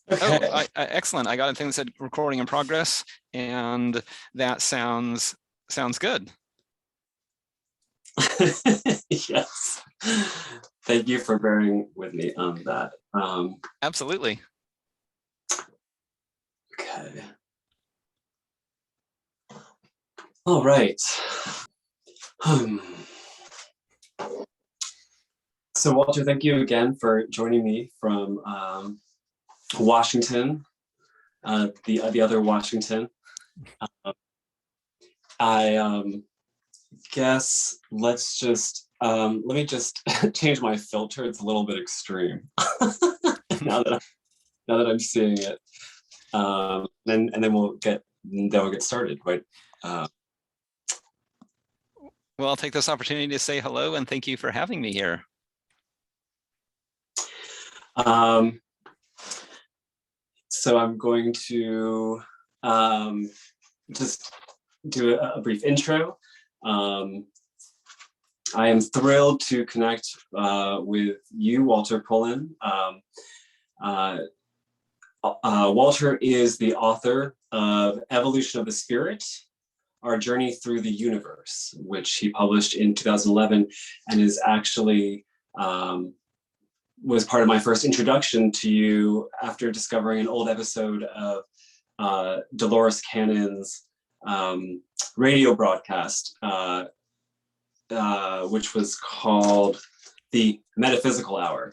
Okay. Oh, excellent. I got a thing that said recording in progress, and that sounds good. Yes. Thank you for bearing with me on that. Absolutely. Okay. All right. So Walter, thank you again for joining me from Washington, the other Washington. I guess let's just let me just change my filter. It's a little bit extreme now that I'm seeing it. And then we'll get started. Right. Well, I'll take this opportunity to say hello and thank you for having me here. So I'm going to just do a brief intro. I am thrilled to connect with you, Walter Pullen. Walter is the author of Evolution of the Spirit, Our Journey Through the Universe, which he published in 2011 and is actually was part of my first introduction to you after discovering an old episode of Dolores Cannon's radio broadcast, which was called The Metaphysical Hour.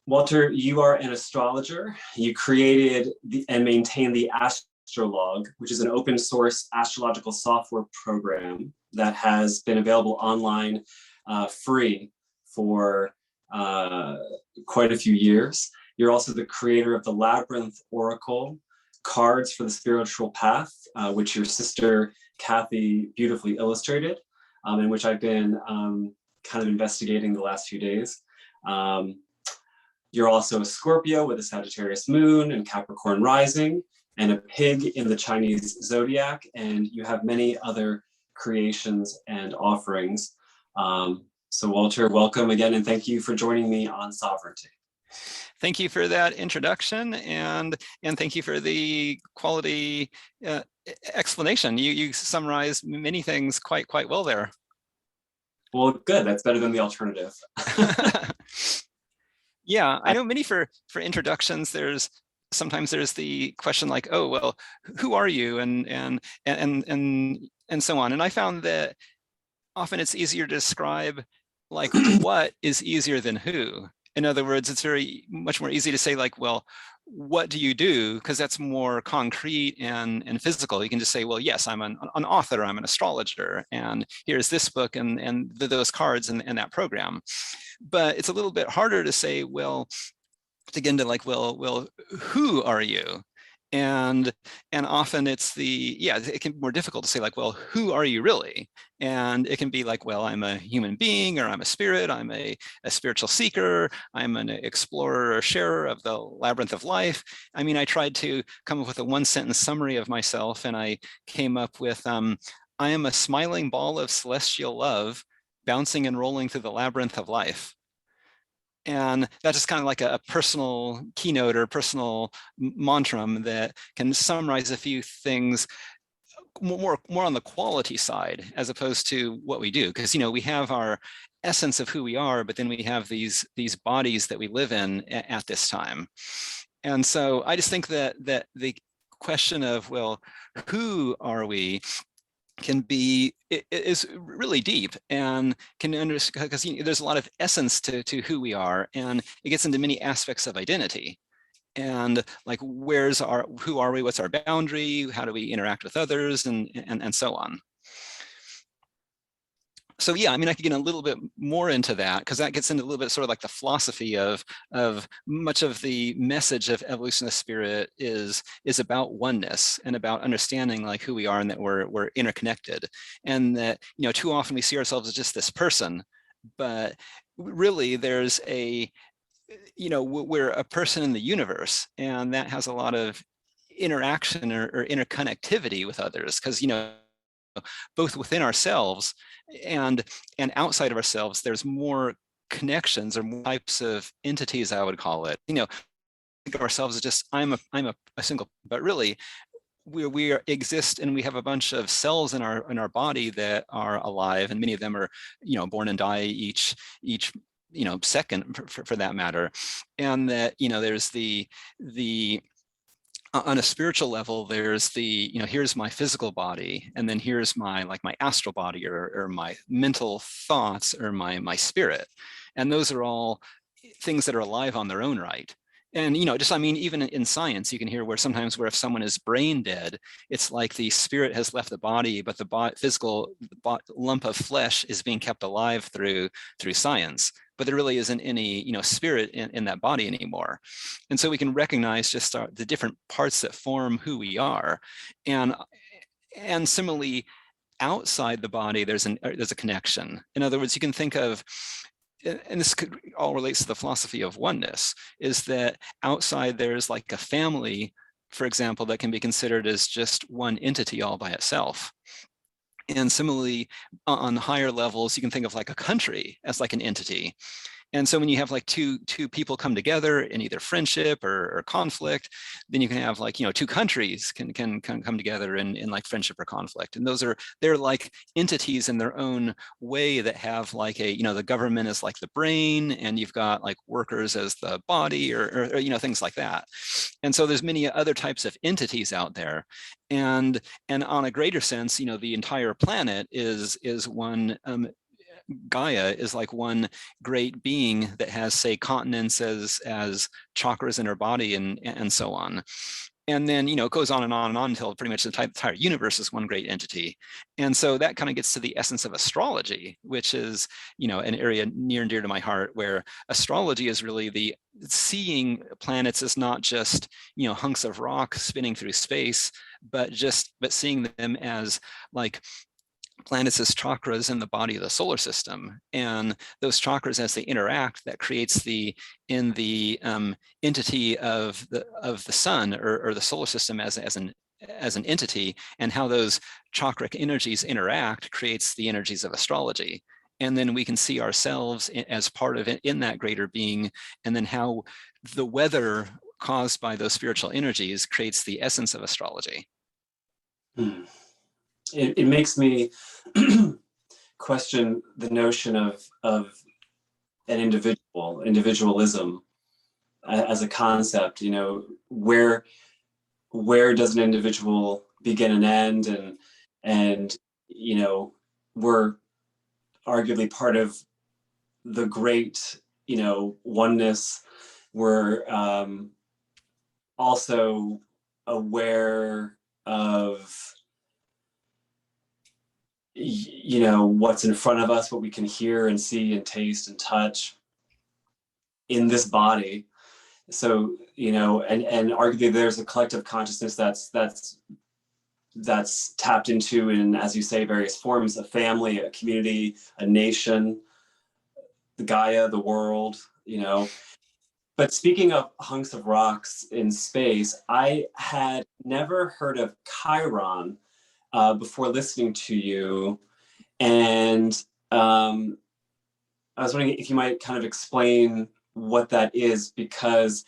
Walter, you are an astrologer. You created and maintain the Astrolog, which is an open source astrological software program that has been available online free for quite a few years. You're also the creator of the Labyrinth Oracle, Cards for the Spiritual Path, which your sister Kathy beautifully illustrated, and which I've been kind of investigating the last few days. You're also a Scorpio with a Sagittarius moon and Capricorn rising, and a pig in the Chinese zodiac, and you have many other creations and offerings. So Walter, welcome again, and thank you for joining me on Sovereignty. Thank you for that introduction, and thank you for the quality explanation. You summarized many things quite well there. Well, good. That's better than the alternative. Yeah, I know many for introductions. Sometimes there's the question like, oh, well, who are you, and so on. And I found that often it's easier to describe like what is easier than who. In other words, it's much more easy to say like, well, what do you do? Because that's more concrete and physical. You can just say, well, yes, I'm an author, I'm an astrologer, and here's this book and those cards and that program. But it's a little bit harder to say, well, to get into like, well, who are you? And often it can be more difficult to say like, well, who are you really? And it can be like, well, I'm a human being, or I'm a spirit, I'm a spiritual seeker, I'm an explorer or sharer of the labyrinth of life. I mean, I tried to come up with a one-sentence summary of myself, and I came up with, I am a smiling ball of celestial love, bouncing and rolling through the labyrinth of life. And that's just kind of like a personal keynote or personal mantra that can summarize a few things more on the quality side as opposed to what we do. Because, we have our essence of who we are, but then we have these bodies that we live in at this time. And so I just think that the question of, well, who are we, is really deep and can understand, because there's a lot of essence to who we are, and it gets into many aspects of identity. And like, who are we, what's our boundary, how do we interact with others, and so on. So yeah, I mean, I could get a little bit more into that, because that gets into a little bit sort of like the philosophy of much of the message of Evolution of Spirit is about oneness and about understanding like who we are, and that we're interconnected, and that too often we see ourselves as just this person, but really there's we're a person in the universe, and that has a lot of interaction or interconnectivity with others, because both within ourselves and outside of ourselves, there's more connections or more types of entities, I would call it. You know, think of ourselves as just I'm a single, but really we exist, and we have a bunch of cells in our body that are alive, and many of them are, you know, born and die each you know second for that matter. And that, you know, there's the on a spiritual level, there's the, you know, here's my physical body, and then here's my like my astral body, or my mental thoughts, or my spirit, and those are all things that are alive on their own right. And, you know, just, I mean, even in science, you can hear where sometimes where if someone is brain dead, it's like the spirit has left the body, but the physical lump of flesh is being kept alive through science. But there really isn't any, you know, spirit in that body anymore. And so we can recognize just the different parts that form who we are. And similarly, outside the body, there's a connection. In other words, you can think of, and this all relates to the philosophy of oneness, is that outside there's like a family, for example, that can be considered as just one entity all by itself. And similarly, on higher levels, you can think of like a country as like an entity. And so when you have like two people come together in either friendship or conflict, then you can have like, you know, two countries can come together in like friendship or conflict. And they're like entities in their own way that have like a, you know, the government is like the brain, and you've got like workers as the body, or you know, things like that. And so there's many other types of entities out there. And on a greater sense, you know, the entire planet is one, Gaia is like one great being that has, say, continents as chakras in her body, and so on. And then, you know, it goes on and on and on until pretty much the entire universe is one great entity. And so that kind of gets to the essence of astrology, which is, you know, an area near and dear to my heart, where astrology is really the seeing planets as not just, you know, hunks of rock spinning through space, but seeing them as like planets as chakras in the body of the solar system. And those chakras, as they interact, that creates the entity of the sun, or the solar system as an entity, and how those chakric energies interact creates the energies of astrology. And then we can see ourselves as part of it in that greater being, and then how the weather caused by those spiritual energies creates the essence of astrology. It makes me question the notion of an individualism as a concept. You know, where does an individual begin and end? And you know, we're arguably part of the great, you know, oneness. We're also aware of, you know, what's in front of us, what we can hear and see and taste and touch in this body. So, you know, and arguably there's a collective consciousness that's tapped into in, as you say, various forms: a family, a community, a nation, the Gaia, the world, you know. But speaking of hunks of rocks in space, I had never heard of Chiron before listening to you. And I was wondering if you might kind of explain what that is, because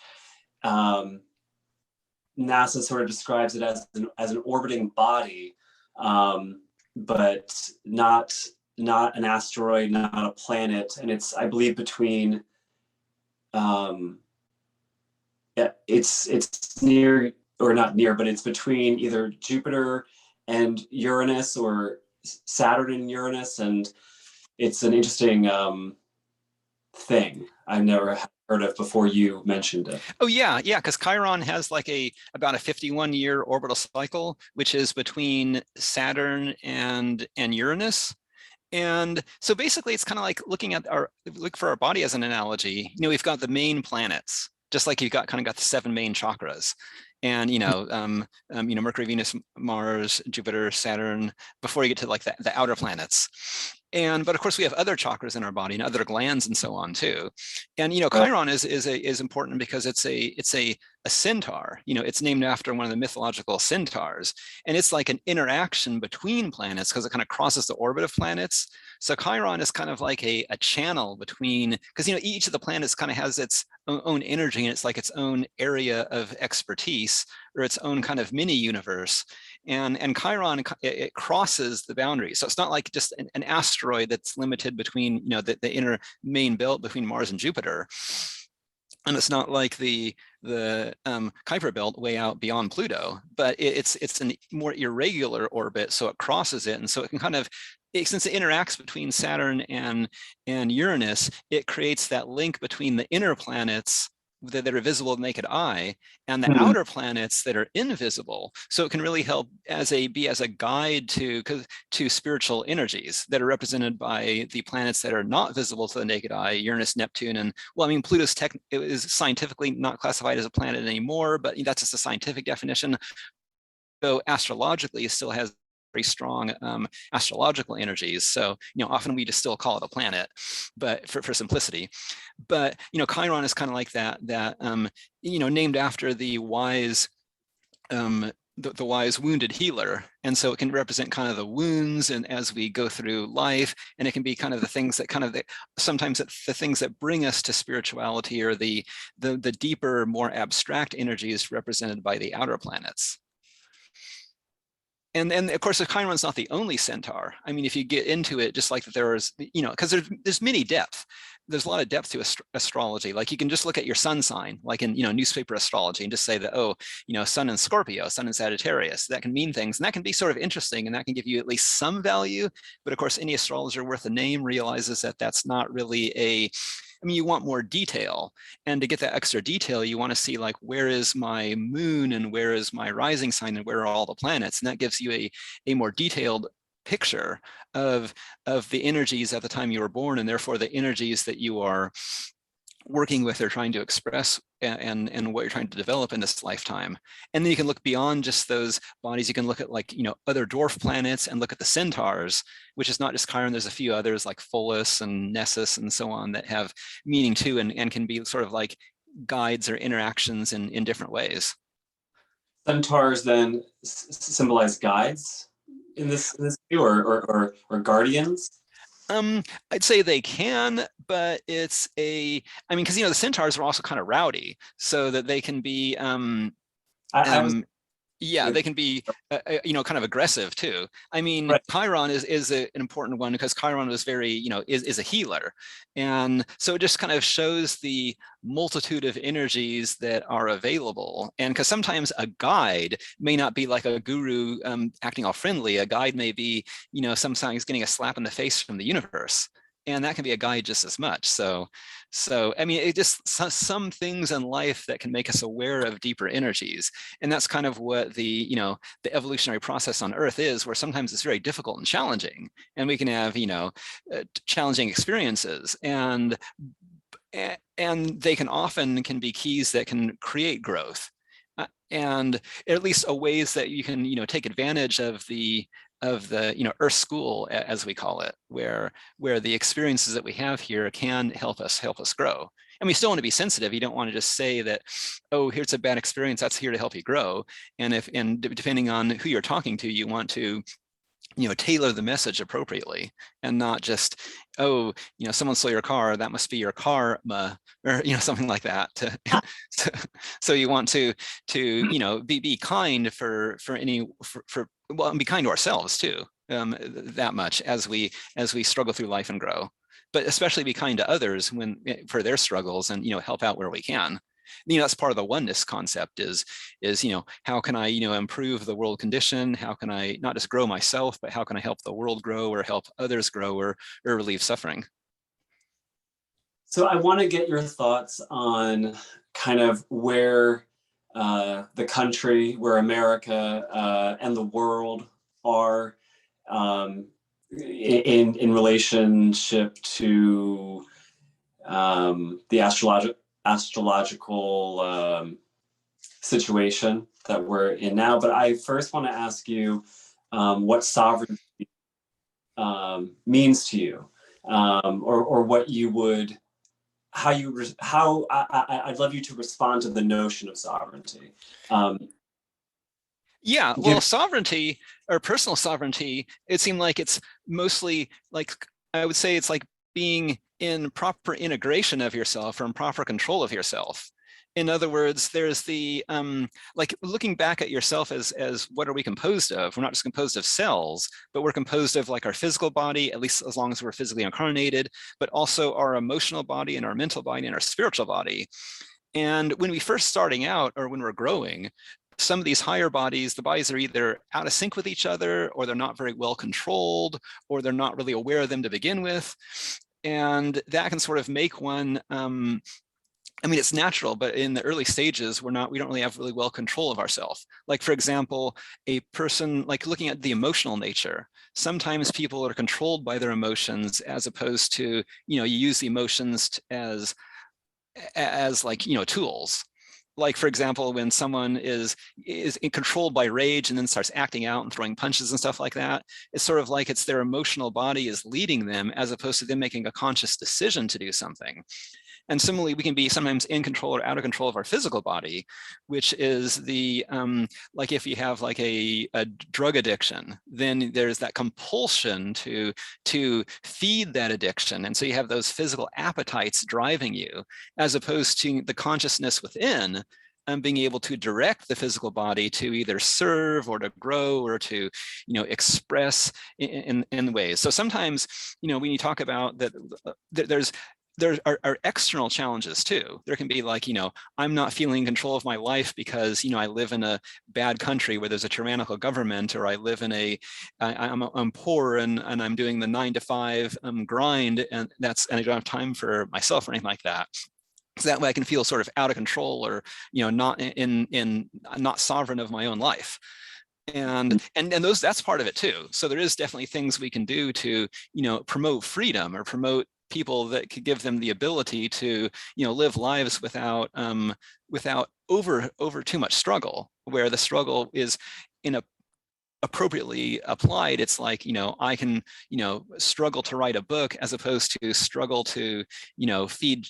NASA sort of describes it as an orbiting body, but not an asteroid, not a planet. And it's, I believe, between, it's near, or not near, but it's between either Jupiter and Uranus, or Saturn and Uranus. And it's an interesting thing I've never heard of before you mentioned it. Oh yeah, because Chiron has like about a 51-year orbital cycle, which is between Saturn and Uranus. And so basically it's kind of like look for our body as an analogy. You know, we've got the main planets, just like you've got the 7 main chakras. And you know, Mercury, Venus, Mars, Jupiter, Saturn, before you get to like the outer planets. But of course we have other chakras in our body and other glands and so on too. And Right. Chiron is important because it's a centaur. It's named after one of the mythological centaurs, and it's like an interaction between planets because it kind of crosses the orbit of planets. So Chiron is kind of like a channel between, because each of the planets kind of has its own energy, and it's like its own area of expertise or its own kind of mini universe. And Chiron, it crosses the boundaries. So it's not like just an asteroid that's limited between the inner main belt between Mars and Jupiter. And it's not like the Kuiper belt way out beyond Pluto, but it's a more irregular orbit, so it crosses it, and so it can kind of, since it interacts between Saturn and Uranus, it creates that link between the inner planets that are visible with the naked eye and the outer planets that are invisible. So it can really help be as a guide to spiritual energies that are represented by the planets that are not visible to the naked eye, Uranus, Neptune, and Pluto's it is scientifically not classified as a planet anymore, but that's just a scientific definition. So astrologically, it still has very strong astrological energies. So, often we just still call it a planet, but for simplicity. But, Chiron is kind of like that, named after the wise, the wise wounded healer. And so it can represent kind of the wounds and as we go through life, and it can be kind of the things that sometimes the things that bring us to spirituality, or the deeper, more abstract energies represented by the outer planets. And of course, the Chiron's not the only centaur. I mean, if you get into it, just like there's, because there's many depth. There's a lot of depth to astrology. Like you can just look at your sun sign, like in newspaper astrology, and just say that, oh, sun in Scorpio, sun in Sagittarius. That can mean things, and that can be sort of interesting, and that can give you at least some value. But of course, any astrologer worth a name realizes that that's not really you want more detail, and to get that extra detail, you want to see like, where is my moon and where is my rising sign and where are all the planets, and that gives you a more detailed picture of the energies at the time you were born, and therefore the energies that you are working with or trying to express and what you're trying to develop in this lifetime. And then you can look beyond just those bodies. You can look at other dwarf planets and look at the centaurs, which is not just Chiron. There's a few others like Pholus and Nessus and so on that have meaning too, and can be sort of like guides or interactions in different ways. Centaurs then symbolize guides in this view, or guardians? I'd say they can, but it's because the centaurs are also kind of rowdy, so that they can be yeah, they can be, kind of aggressive too. I mean, right. Chiron is an important one because Chiron was very, is a healer. And so it just kind of shows the multitude of energies that are available. And because sometimes a guide may not be like a guru acting all friendly. A guide may be, sometimes getting a slap in the face from the universe. And that can be a guide just as much. So I mean, it just some things in life that can make us aware of deeper energies. And that's kind of what the evolutionary process on Earth is, where sometimes it's very difficult and challenging, and we can have, challenging experiences, and they can often be keys that can create growth. And at least a ways that you can, take advantage of the Earth School, as we call it, where the experiences that we have here can help us grow. And we still want to be sensitive. You don't want to just say that, oh, here's a bad experience, that's here to help you grow. And depending on who you're talking to, you want to tailor the message appropriately, and not just, oh, someone stole your car, that must be your karma, or something like that. So you want to be kind and be kind to ourselves too, that much as we struggle through life and grow, but especially be kind to others for their struggles, and help out where we can. That's part of the oneness concept is how can I improve the world condition? How can I not just grow myself, but how can I help the world grow, or help others grow, or relieve suffering? So I want to get your thoughts on kind of where the country, where America and the world are in relationship to the astrological situation that we're in now. But I first want to ask you what sovereignty means to you, or what you would, I'd love you to respond to the notion of sovereignty. Yeah, well, sovereignty or personal sovereignty, it seemed like it's mostly like, I would say it's like being in proper integration of yourself or in proper control of yourself. In other words, there's the, like looking back at yourself as what are we composed of? We're not just composed of cells, but we're composed of like our physical body, at least as long as we're physically incarnated, but also our emotional body and our mental body and our spiritual body. And when we first starting out or when we're growing, some of these higher bodies, the bodies are either out of sync with each other, or they're not very well controlled, or they're not really aware of them to begin with. And that can sort of make one, I mean, it's natural, but in the early stages, we don't really have really well control of ourselves. Like, for example, a person, like looking at the emotional nature, sometimes people are controlled by their emotions as opposed to, you use the emotions as like, tools. Like, for example, when someone is controlled by rage and then starts acting out and throwing punches and stuff like that, it's sort of like it's their emotional body is leading them as opposed to them making a conscious decision to do something. And similarly, we can be sometimes in control or out of control of our physical body, which is the, like if you have like a drug addiction, then there's that compulsion to feed that addiction. And so you have those physical appetites driving you, as opposed to the consciousness within, being able to direct the physical body to either serve or to grow or to, express in ways. So sometimes, when you talk about that, there are external challenges too. There can be like, I'm not feeling control of my life because, I live in a bad country where there's a tyrannical government, or I live in I'm poor and I'm doing the 9-to-5 grind, and I don't have time for myself or anything like that. So that way I can feel sort of out of control, or, not not sovereign of my own life. And that's part of it too. So there is definitely things we can do to, promote freedom or promote people that could give them the ability to, live lives without over too much struggle, where the struggle is in a appropriately applied. It's like, I can, struggle to write a book as opposed to struggle to, feed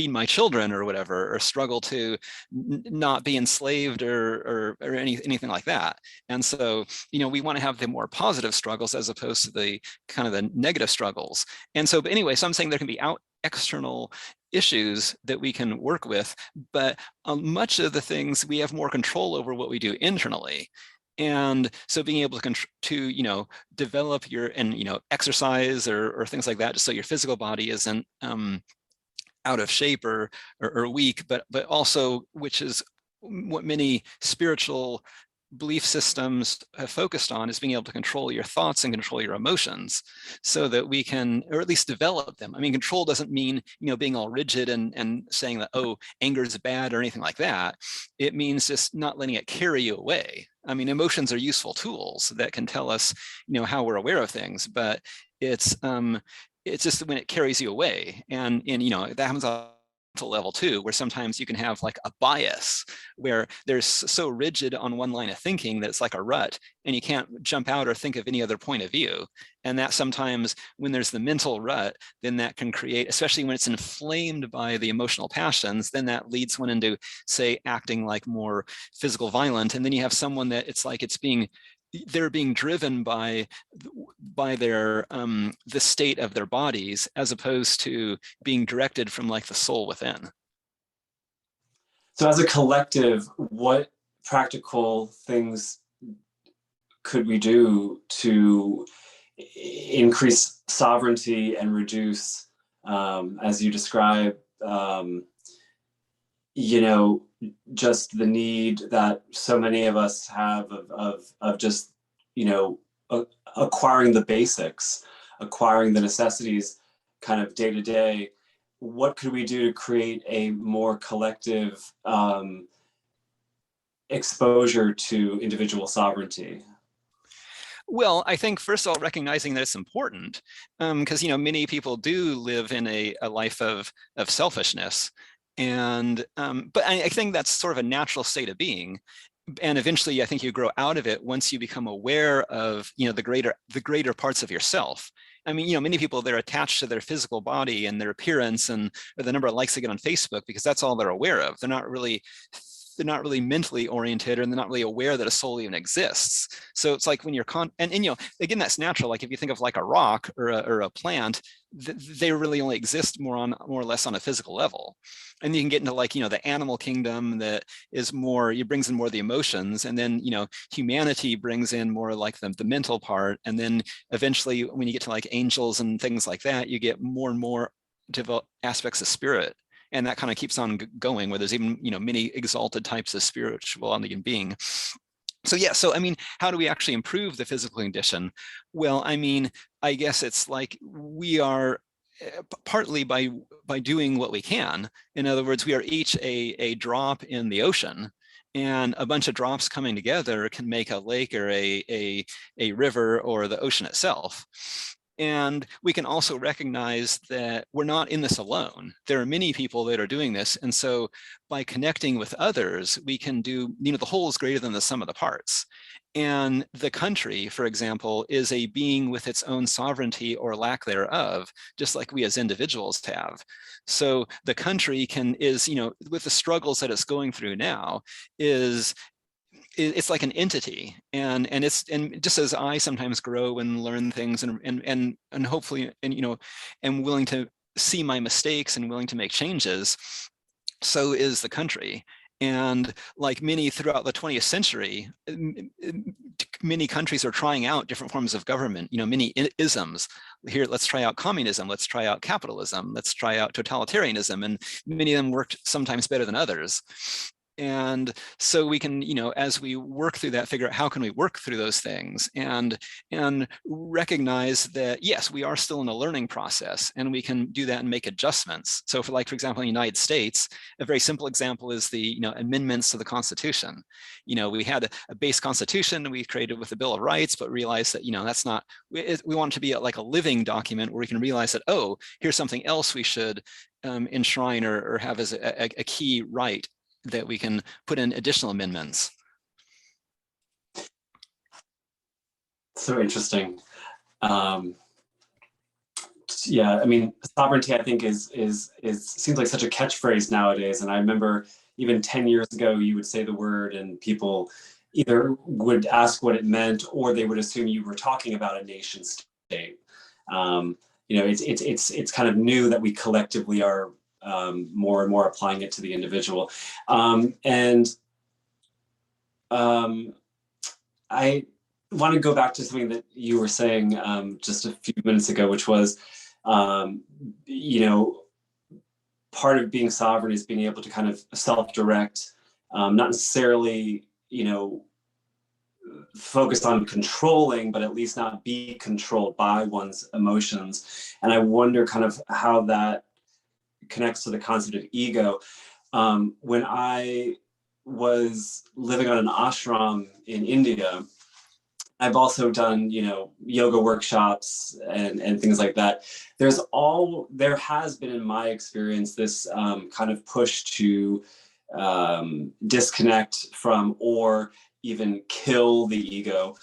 my children or whatever, or struggle to not be enslaved or anything like that. And so, we want to have the more positive struggles as opposed to the kind of the negative struggles. And so, but anyway, so I'm saying there can be external issues that we can work with, but much of the things we have more control over what we do internally. And so being able to develop exercise or things like that, just so your physical body isn't out of shape or weak, but also, which is what many spiritual belief systems have focused on, is being able to control your thoughts and control your emotions, so that we can, or at least develop them. I mean, control doesn't mean, being all rigid and saying that, oh, anger is bad or anything like that. It means just not letting it carry you away. I mean, emotions are useful tools that can tell us, how we're aware of things, but it's just when it carries you away, and that happens on level too, where sometimes you can have like a bias where there's so rigid on one line of thinking that it's like a rut, and you can't jump out or think of any other point of view. And that sometimes, when there's the mental rut, then that can create, especially when it's inflamed by the emotional passions, then that leads one into, say, acting like more physical violent. And then you have someone that it's like they're being driven by their the state of their bodies, as opposed to being directed from like the soul within. So as a collective, what practical things could we do to increase sovereignty and reduce, as you describe, just the need that so many of us have of just, acquiring the basics, acquiring the necessities kind of day to day? What could we do to create a more collective exposure to individual sovereignty? Well, I think first of all, recognizing that it's important, because many people do live in a life of selfishness, and but I think that's sort of a natural state of being. and eventually I think you grow out of it once you become aware of, the greater parts of yourself. I mean, many people, they're attached to their physical body and their appearance and or the number of likes they get on Facebook because that's all they're aware of. They're not really mentally oriented, and they're not really aware that a soul even exists. So it's like when you're again, that's natural. Like if you think of like a rock or a plant, they really only exist more or less on a physical level. And you can get into like, the animal kingdom that is more, it brings in more of the emotions. And then, humanity brings in more like the mental part. And then eventually when you get to like angels and things like that, you get more and more developed aspects of spirit. And that kind of keeps on going, where there's even, many exalted types of spirituality and being. So yeah, so I mean, how do we actually improve the physical condition? Well, I mean, I guess it's like we are partly by doing what we can. In other words, we are each a drop in the ocean, and a bunch of drops coming together can make a lake or a river or the ocean itself. And we can also recognize that we're not in this alone. There are many people that are doing this. And so by connecting with others, we can do, the whole is greater than the sum of the parts. And the country, for example, is a being with its own sovereignty or lack thereof, just like we as individuals have. So the country is, with the struggles that it's going through now, it's like an entity, and just as I sometimes grow and learn things and hopefully am willing to see my mistakes and willing to make changes, so is the country. And like many throughout the 20th century, many countries are trying out different forms of government, many isms. Here, let's try out communism, let's try out capitalism, let's try out totalitarianism, and many of them worked sometimes better than others. And so we can, as we work through that, figure out how can we work through those things and recognize that, yes, we are still in a learning process, and we can do that and make adjustments. So for example, in the United States, a very simple example is the, amendments to the Constitution. We had a base Constitution we created with the Bill of Rights, but realized that, that's not, we want it to be like a living document where we can realize that, oh, here's something else we should enshrine or have as a key right that we can put in additional amendments. So interesting. Yeah, I mean, sovereignty, I think is seems like such a catchphrase nowadays. And I remember even 10 years ago, you would say the word and people either would ask what it meant, or they would assume you were talking about a nation state. It's kind of new that we collectively are more and more applying it to the individual. I want to go back to something that you were saying just a few minutes ago, which was, part of being sovereign is being able to kind of self-direct, not necessarily, focus on controlling, but at least not be controlled by one's emotions. And I wonder kind of how that connects to the concept of ego. When I was living on an ashram in India, I've also done, yoga workshops and things like that. There has been, in my experience, this kind of push to disconnect from or even kill the ego.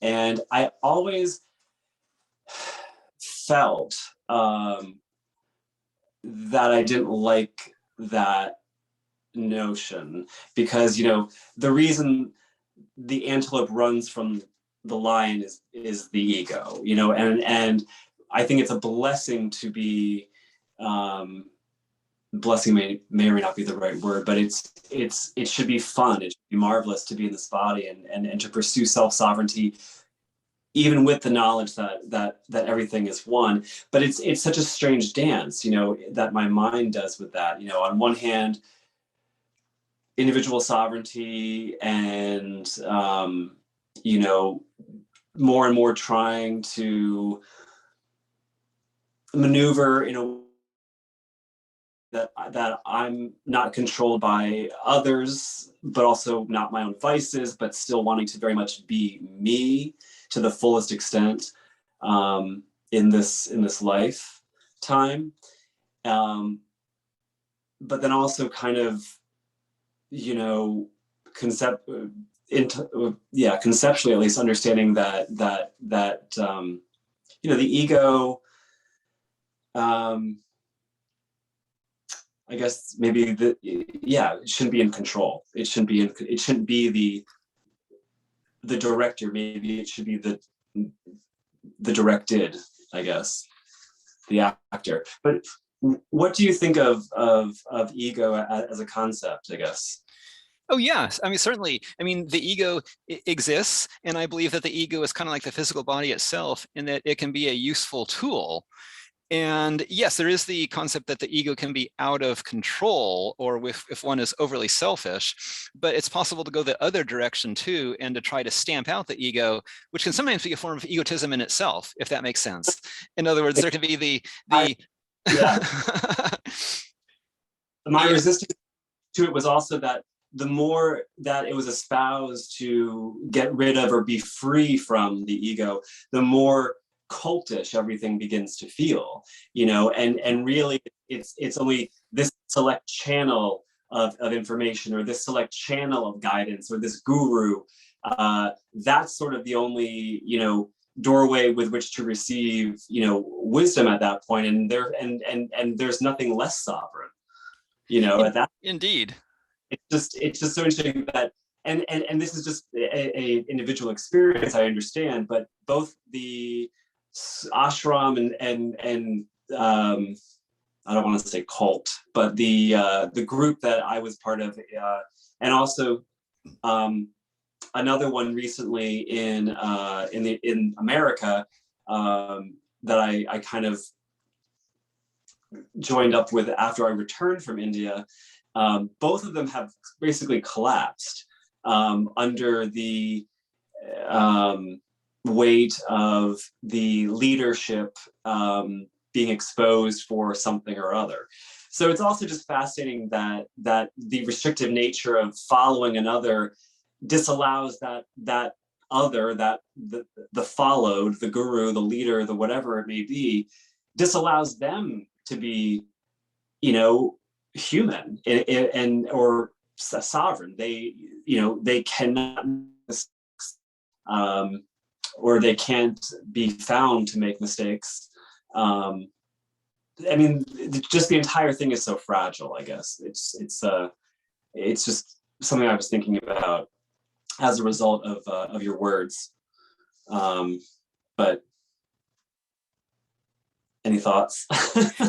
And I always felt that I didn't like that notion, because the reason the antelope runs from the lion is the ego, and I think it's a blessing to be blessing may or may not be the right word, but it should be fun, it should be marvelous to be in this body and to pursue self-sovereignty, even with the knowledge that everything is one. But it's such a strange dance, that my mind does with that. On one hand, individual sovereignty and, more and more trying to maneuver in a way that I'm not controlled by others, but also not my own vices, but still wanting to very much be me to the fullest extent in this lifetime. But then also kind of, conceptually at least understanding that you know, the ego, I guess maybe it shouldn't be in control. It shouldn't be the director. Maybe it should be the directed, I guess, the actor. But what do you think of ego as a concept, I guess? Oh, yes. I mean, certainly. I mean, the ego exists, and I believe that the ego is kind of like the physical body itself in that it can be a useful tool. And yes, there is the concept that the ego can be out of control, or if one is overly selfish, but it's possible to go the other direction too, and to try to stamp out the ego, which can sometimes be a form of egotism in itself, if that makes sense. In other words, there can be my resistance to it was also that the more that it was espoused to get rid of or be free from the ego, the more cultish everything begins to feel, you know, and really it's only this select channel of information, or this select channel of guidance, or this guru, that's sort of the only, you know, doorway with which to receive, you know, wisdom at that point. And there's nothing less sovereign, you know, at that. Indeed. It's just so interesting that, and this is just a individual experience, I understand, but both the ashram and I don't want to say cult, but the group that I was part of, and also another one recently in America, that I kind of joined up with after I returned from India. Both of them have basically collapsed under the weight of the leadership being exposed for something or other. So it's also just fascinating that the restrictive nature of following another disallows that other, that the followed, the guru, the leader, the whatever it may be, disallows them to be, you know, human and or sovereign. They, you know, they cannot or they can't be found to make mistakes. I mean, just the entire thing is so fragile, I guess. It's just something I was thinking about as a result of your words. But any thoughts?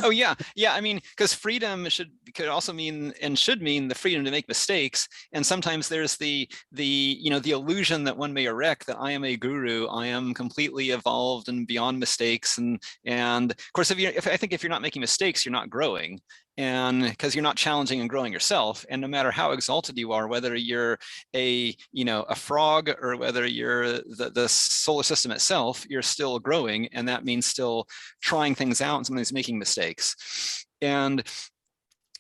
Oh yeah. I mean, because freedom could also mean, and should mean, the freedom to make mistakes. And sometimes there's the you know, the illusion that one may erect that I am a guru, I am completely evolved and beyond mistakes. And of course, I think if you're not making mistakes, you're not growing. And because you're not challenging and growing yourself, and no matter how exalted you are, whether you're a frog or whether you're the solar system itself, you're still growing, and that means still trying things out, and somebody's making mistakes. And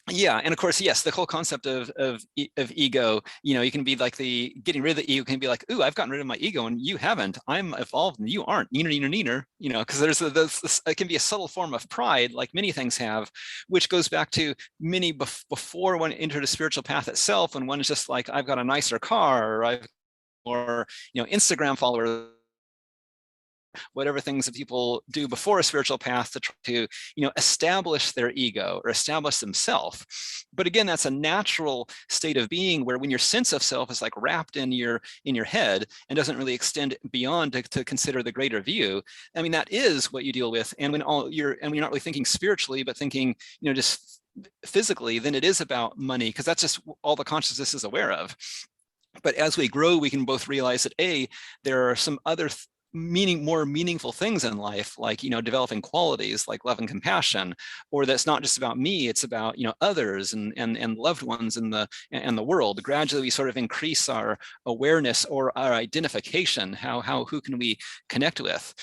yeah, and of course, yes, the whole concept of ego, you know, you can be like getting rid of the ego can be like, ooh, I've gotten rid of my ego and you haven't. I'm evolved and you aren't. Neener, you know, because there's this, it can be a subtle form of pride, like many things have, which goes back to many before one entered a spiritual path itself, when one is just like, I've got a nicer car, or you know, Instagram followers, whatever things that people do before a spiritual path to try to, you know, establish their ego or establish themselves. But again, that's a natural state of being, where when your sense of self is like wrapped in your head and doesn't really extend beyond to consider the greater view. I mean, that is what you deal with. And when you're not really thinking spiritually, but thinking, you know, just physically, then it is about money, because that's just all the consciousness is aware of. But as we grow, we can both realize that there are some other more meaningful things in life, like, you know, developing qualities like love and compassion, or that's not just about me, it's about, you know, others and loved ones in the world. Gradually we sort of increase our awareness or our identification, who can we connect with.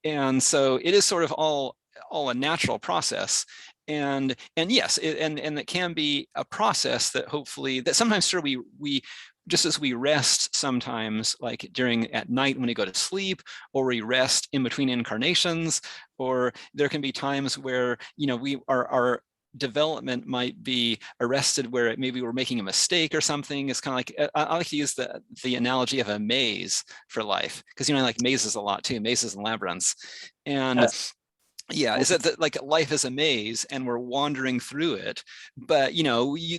And so it is sort of all a natural process. And yes, and it can be a process that hopefully, that sometimes sure we just as we rest sometimes, like at night when we go to sleep, or we rest in between incarnations, or there can be times where, you know, we are development might be arrested where maybe we're making a mistake or something. It's kind of like, I like to use the analogy of a maze for life, because, I like mazes a lot too, mazes and labyrinths. And Yes. yeah, is that like life is a maze and we're wandering through it, but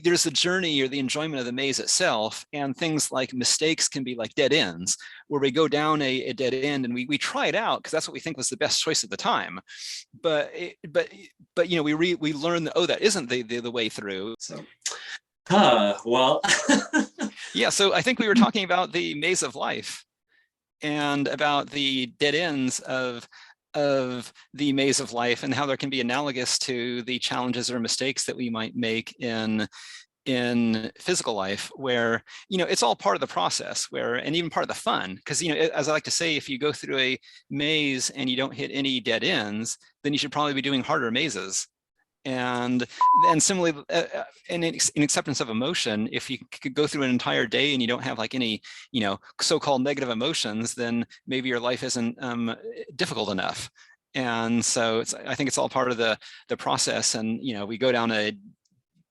there's the journey or the enjoyment of the maze itself, and things like mistakes can be like dead ends, where we go down a dead end and we try it out because that's what we think was the best choice at the time, but we learn that, oh, that isn't the way through. So, well, yeah. So I think we were talking about the maze of life and about the dead ends of the maze of life, and how there can be analogous to the challenges or mistakes that we might make in physical life, where it's all part of the process, and even part of the fun, because as I like to say, if you go through a maze and you don't hit any dead ends, then you should probably be doing harder mazes. And similarly, in acceptance of emotion, if you could go through an entire day and you don't have like any, so-called negative emotions, then maybe your life isn't difficult enough. And so I think it's all part of the process. And we go down a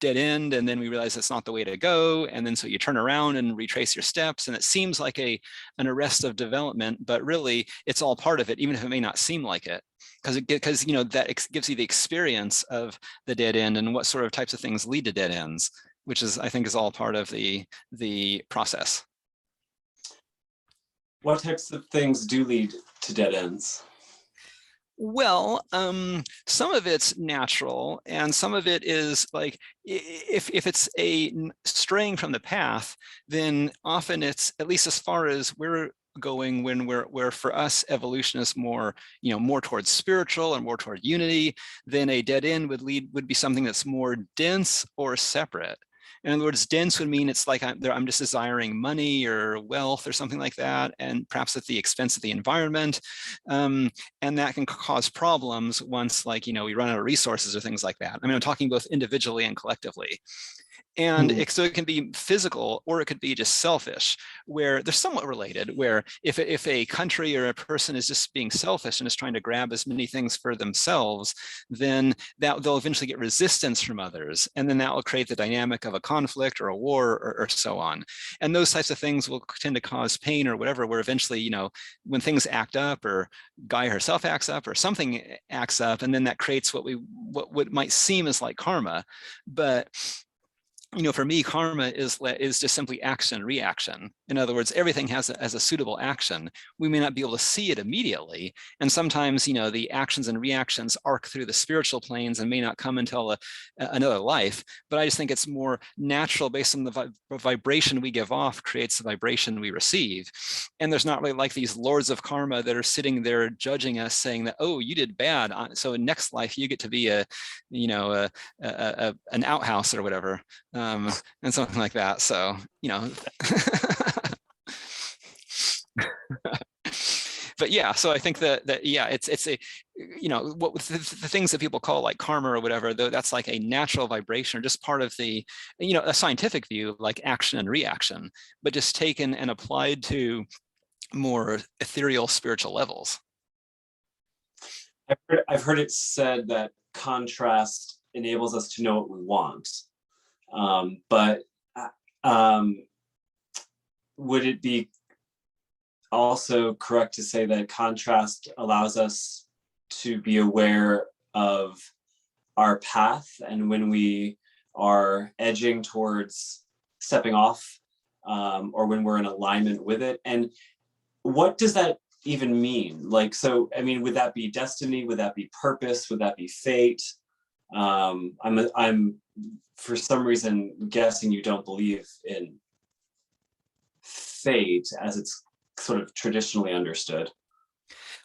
dead end and then we realize it's not the way to go, and then so you turn around and retrace your steps, and it seems like an arrest of development, but really it's all part of it, even if it may not seem like it, because that gives you the experience of the dead end and what sort of types of things lead to dead ends, which I think is all part of the process. What types of things do lead to dead ends? Well, some of it's natural, and some of it is like, if it's straying from the path, then often it's, at least as far as we're going, when where for us evolution is more more towards spiritual and more toward unity, then a dead end would be something that's more dense or separate. In other words, dense would mean it's like I'm just desiring money or wealth or something like that, and perhaps at the expense of the environment. And that can cause problems once, like, we run out of resources or things like that. I mean, I'm talking both individually and collectively. And so it can be physical, or it could be just selfish, where they're somewhat related, where if a country or a person is just being selfish and is trying to grab as many things for themselves, then they'll eventually get resistance from others. And then that will create the dynamic of a conflict or a war, or so on. And those types of things will tend to cause pain or whatever, where eventually, when things act up, or Gaia herself acts up, or something acts up, and then that creates what might seem as like karma. But for me, karma is just simply action and reaction. In other words, everything has a suitable action. We may not be able to see it immediately, and sometimes the actions and reactions arc through the spiritual planes and may not come until another life. But I just think it's more natural, based on the vibration we give off creates the vibration we receive. And there's not really like these lords of karma that are sitting there judging us, saying that, oh, you did bad, so in next life you get to be an outhouse or whatever. And something like that. So, but yeah, so I think that yeah, it's a, what the things that people call like karma or whatever, though, that's like a natural vibration, or just part of the, a scientific view, like action and reaction, but just taken and applied to more ethereal spiritual levels. I've heard it said that contrast enables us to know what we want. But would it be also correct to say that contrast allows us to be aware of our path, and when we are edging towards stepping off, or when we're in alignment with it? And what does that even mean? Like, so, I mean, would that be destiny? Would that be purpose? Would that be fate? I'm for some reason guessing you don't believe in fate as it's sort of traditionally understood.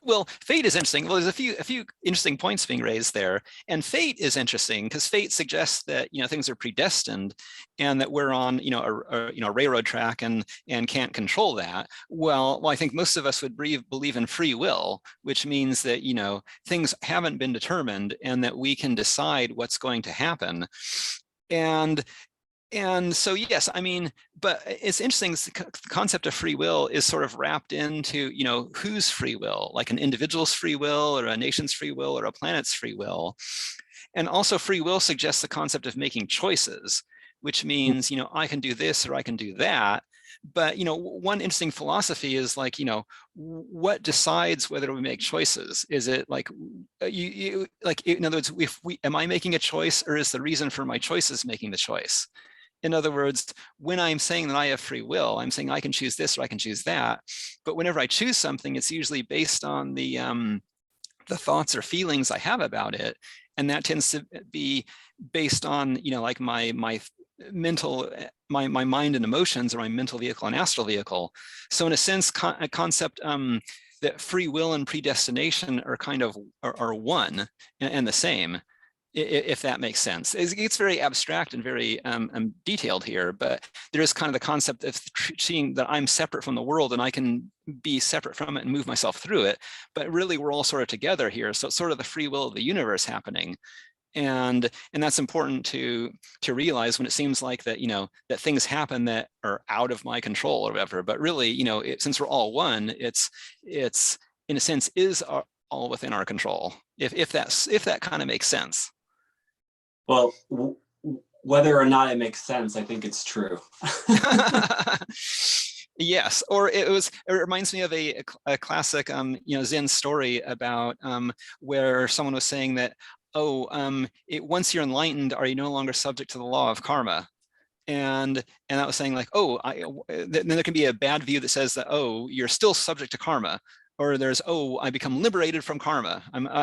Well, fate is interesting. Well, there's a few interesting points being raised there, and fate is interesting because fate suggests that things are predestined, and that we're on a railroad track and can't control that. Well, I think most of us would believe in free will, which means that things haven't been determined, and that we can decide what's going to happen. And so, yes, I mean, but it's interesting, the concept of free will is sort of wrapped into, whose free will, like an individual's free will, or a nation's free will, or a planet's free will. And also free will suggests the concept of making choices, which means, I can do this or I can do that. But, one interesting philosophy is like, what decides whether we make choices? Is it like, like, in other words, am I making a choice, or is the reason for my choices making the choice? In other words, when I'm saying that I have free will, I'm saying I can choose this or I can choose that. But whenever I choose something, it's usually based on the thoughts or feelings I have about it. And that tends to be based on, like my mental, my mind and emotions, or my mental vehicle and astral vehicle. So in a sense, a concept that free will and predestination are kind of are one and the same, if that makes sense. It gets very abstract and very detailed here, but there is kind of the concept of seeing that I'm separate from the world and I can be separate from it and move myself through it. But really, we're all sort of together here. So it's sort of the free will of the universe happening. And that's important to realize when it seems like that, that things happen that are out of my control or whatever. But really, since we're all one, it's in a sense is all within our control, if that kind of makes sense. Well, whether or not it makes sense, I think it's true. Yes, or it reminds me of a classic Zen story about where someone was saying that, once you're enlightened, are you no longer subject to the law of karma? And that was saying like, then there can be a bad view that says that, you're still subject to karma. Or there's, I become liberated from karma.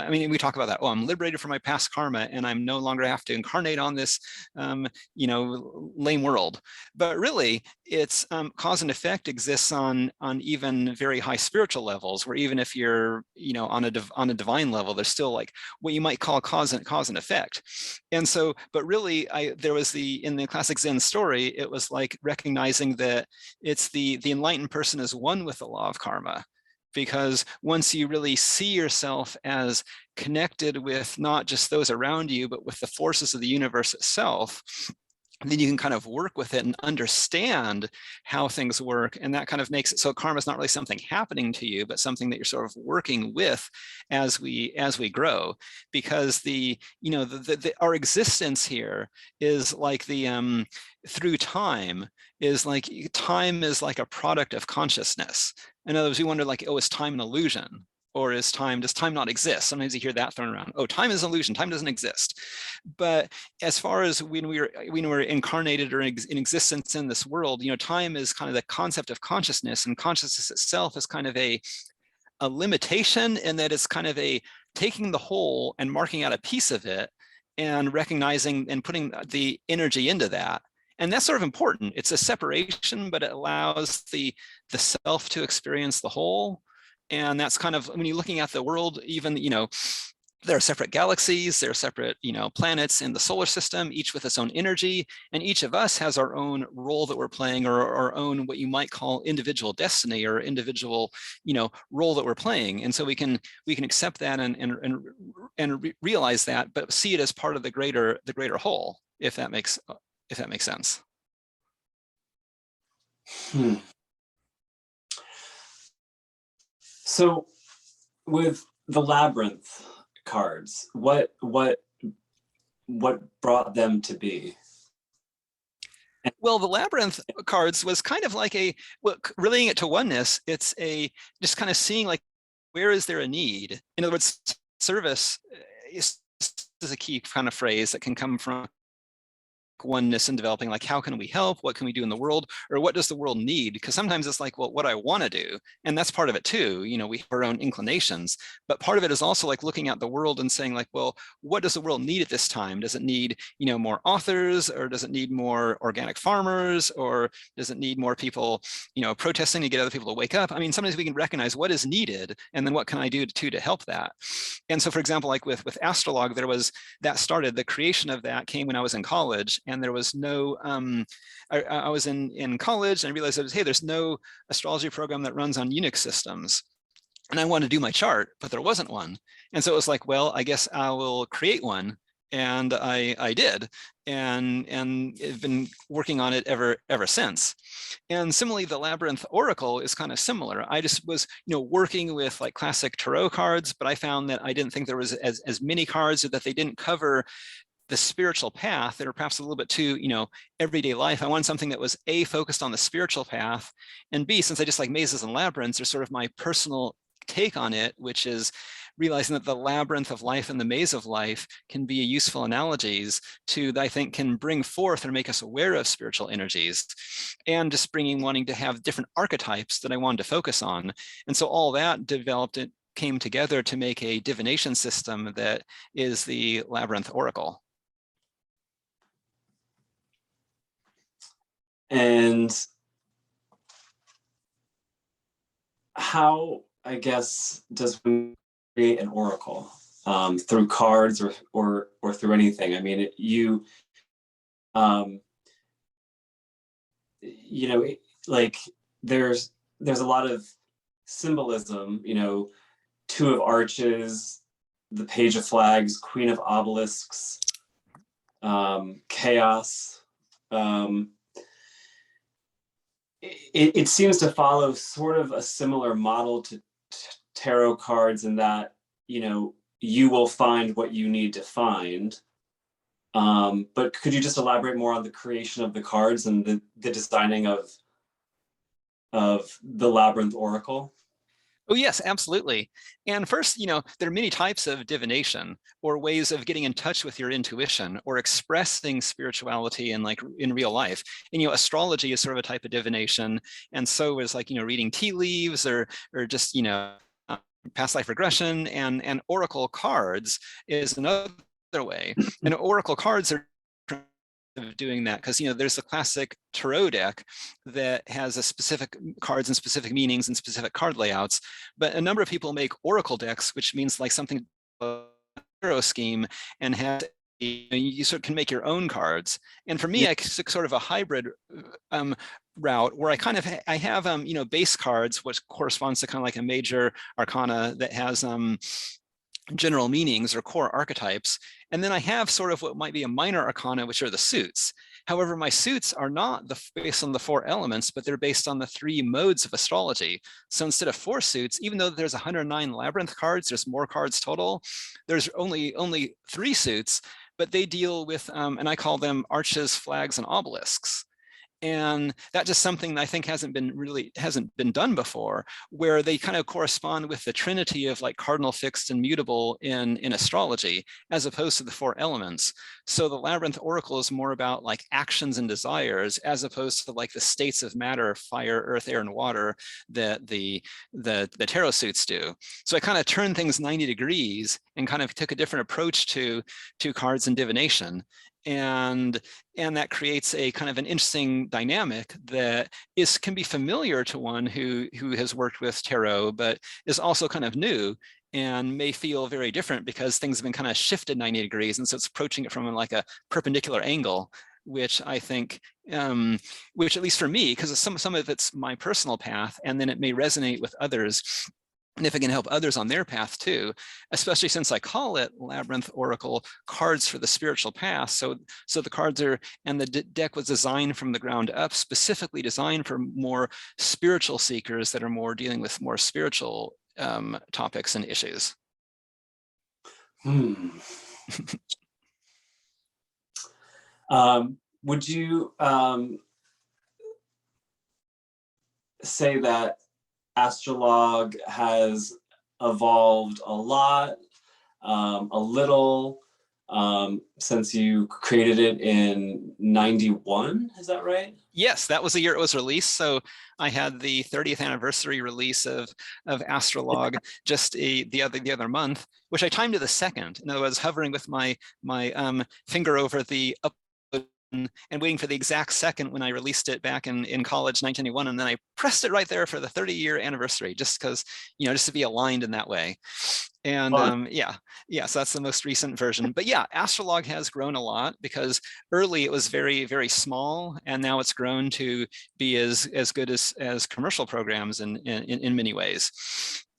We talk about that. I'm liberated from my past karma, and I'm no longer have to incarnate on this, lame world. But really, it's cause and effect exists on even very high spiritual levels, where even if you're, on a divine level, there's still like what you might call cause and effect. And so, but really, there was in the classic Zen story, it was like recognizing that it's the enlightened person is one with the law of karma. Because once you really see yourself as connected with not just those around you, but with the forces of the universe itself, then you can kind of work with it and understand how things work. And that kind of makes it so karma is not really something happening to you, but something that you're sort of working with as we grow. Because our existence here is like through time is like a product of consciousness. In other words, we wonder like, is time an illusion? Or does time not exist? Sometimes you hear that thrown around. Time is an illusion. Time doesn't exist. But as far as when we're incarnated or in existence in this world, time is kind of the concept of consciousness, and consciousness itself is kind of a limitation, in that it's kind of a taking the whole and marking out a piece of it and recognizing and putting the energy into that. And that's sort of important. It's a separation, but it allows the self to experience the whole. And that's kind of, when you're looking at the world, even, there are separate galaxies, there are separate, planets in the solar system, each with its own energy. And each of us has our own role that we're playing, or our own, what you might call individual destiny, or individual, role that we're playing. And so we can accept that and realize that, but see it as part of the greater whole, if that makes sense. So with the Labyrinth cards, what brought them to be? Well, the Labyrinth cards was kind of like relating it to oneness. It's just kind of seeing like, where is there a need? In other words, service is a key kind of phrase that can come from oneness and developing, like, how can we help? What can we do in the world? Or what does the world need? Because sometimes it's like, well, what I want to do. And that's part of it too. We have our own inclinations, but part of it is also like looking at the world and saying like, well, what does the world need at this time? Does it need, more authors, or does it need more organic farmers, or does it need more people, protesting to get other people to wake up? Sometimes we can recognize what is needed, and then what can I do to help that? And so, for example, like with Astrolog, the creation of that came when I was in college. And there was no, I was in college, and I realized there's no astrology program that runs on Unix systems. And I wanted to do my chart, but there wasn't one. And so it was like, well, I guess I will create one And I did, and have been working on it ever since. And similarly, the Labyrinth Oracle is kind of similar. I just was, working with like classic tarot cards, but I found that I didn't think there was as many cards, or that they didn't cover the spiritual path. That are perhaps a little bit too, everyday life. I wanted something that was A, focused on the spiritual path, and B, since I just like mazes and labyrinths, there's sort of my personal take on it, which is realizing that the labyrinth of life and the maze of life can be useful analogies to, that I think can bring forth or make us aware of spiritual energies, and just wanting to have different archetypes that I wanted to focus on. And so all that developed, it came together to make a divination system that is the Labyrinth Oracle. And how, I guess, does one create an oracle? Through cards or through anything? I mean, like there's a lot of symbolism, Two of Arches, the Page of Flags, Queen of Obelisks, Chaos. It seems to follow sort of a similar model to tarot cards, in that, you will find what you need to find. But could you just elaborate more on the creation of the cards and the designing of the Labyrinth Oracle? Oh, yes, absolutely. And first, there are many types of divination, or ways of getting in touch with your intuition or expressing spirituality in real life. And, astrology is sort of a type of divination. And so is reading tea leaves, or just, past life regression, and oracle cards is another way. And oracle cards are of doing that, because there's the classic tarot deck that has a specific cards and specific meanings and specific card layouts, but a number of people make oracle decks, which means like something tarot scheme, and has you sort of can make your own cards. And for me, yeah, I took sort of a hybrid route, where I have base cards, which corresponds to kind of like a major arcana that has general meanings or core archetypes. And then I have sort of what might be a minor arcana, which are the suits. However, my suits are not based on the 4 elements, but they're based on the 3 modes of astrology. So instead of 4 suits, even though there's 109 labyrinth cards, there's more cards total, there's only 3 suits, but they deal with, and I call them arches, flags, and obelisks. And that's just something that I think hasn't been done before, where they kind of correspond with the trinity of like cardinal, fixed, and mutable in astrology, as opposed to the 4 elements. So the Labyrinth Oracle is more about like actions and desires, as opposed to like the states of matter, fire, earth, air, and water, that the tarot suits do. So I kind of turned things 90 degrees and kind of took a different approach to cards and divination. And that creates a kind of an interesting dynamic that can be familiar to one who has worked with tarot, but is also kind of new and may feel very different, because things have been kind of shifted 90 degrees. And so it's approaching it from like a perpendicular angle, which I think, which at least for me, because some of it's my personal path, and then it may resonate with others. And if it can help others on their path too, especially since I call it Labyrinth Oracle Cards for the Spiritual Path. So the cards are, and the deck was designed from the ground up, specifically designed for more spiritual seekers that are more dealing with more spiritual topics and issues. Would you say that Astrolog has evolved a lot, a little, since you created it in '91? Is that right? Yes, that was the year it was released. So I had the 30th anniversary release of Astrolog just the other month, which I timed to the second. In other words, hovering with my finger over the up and waiting for the exact second when I released it back in college, 1991, and then I pressed it right there for the 30-year anniversary, just because, just to be aligned in that way. And so that's the most recent version. But yeah, Astrolog has grown a lot, because early it was very, very small, and now it's grown to be as good as commercial programs in many ways.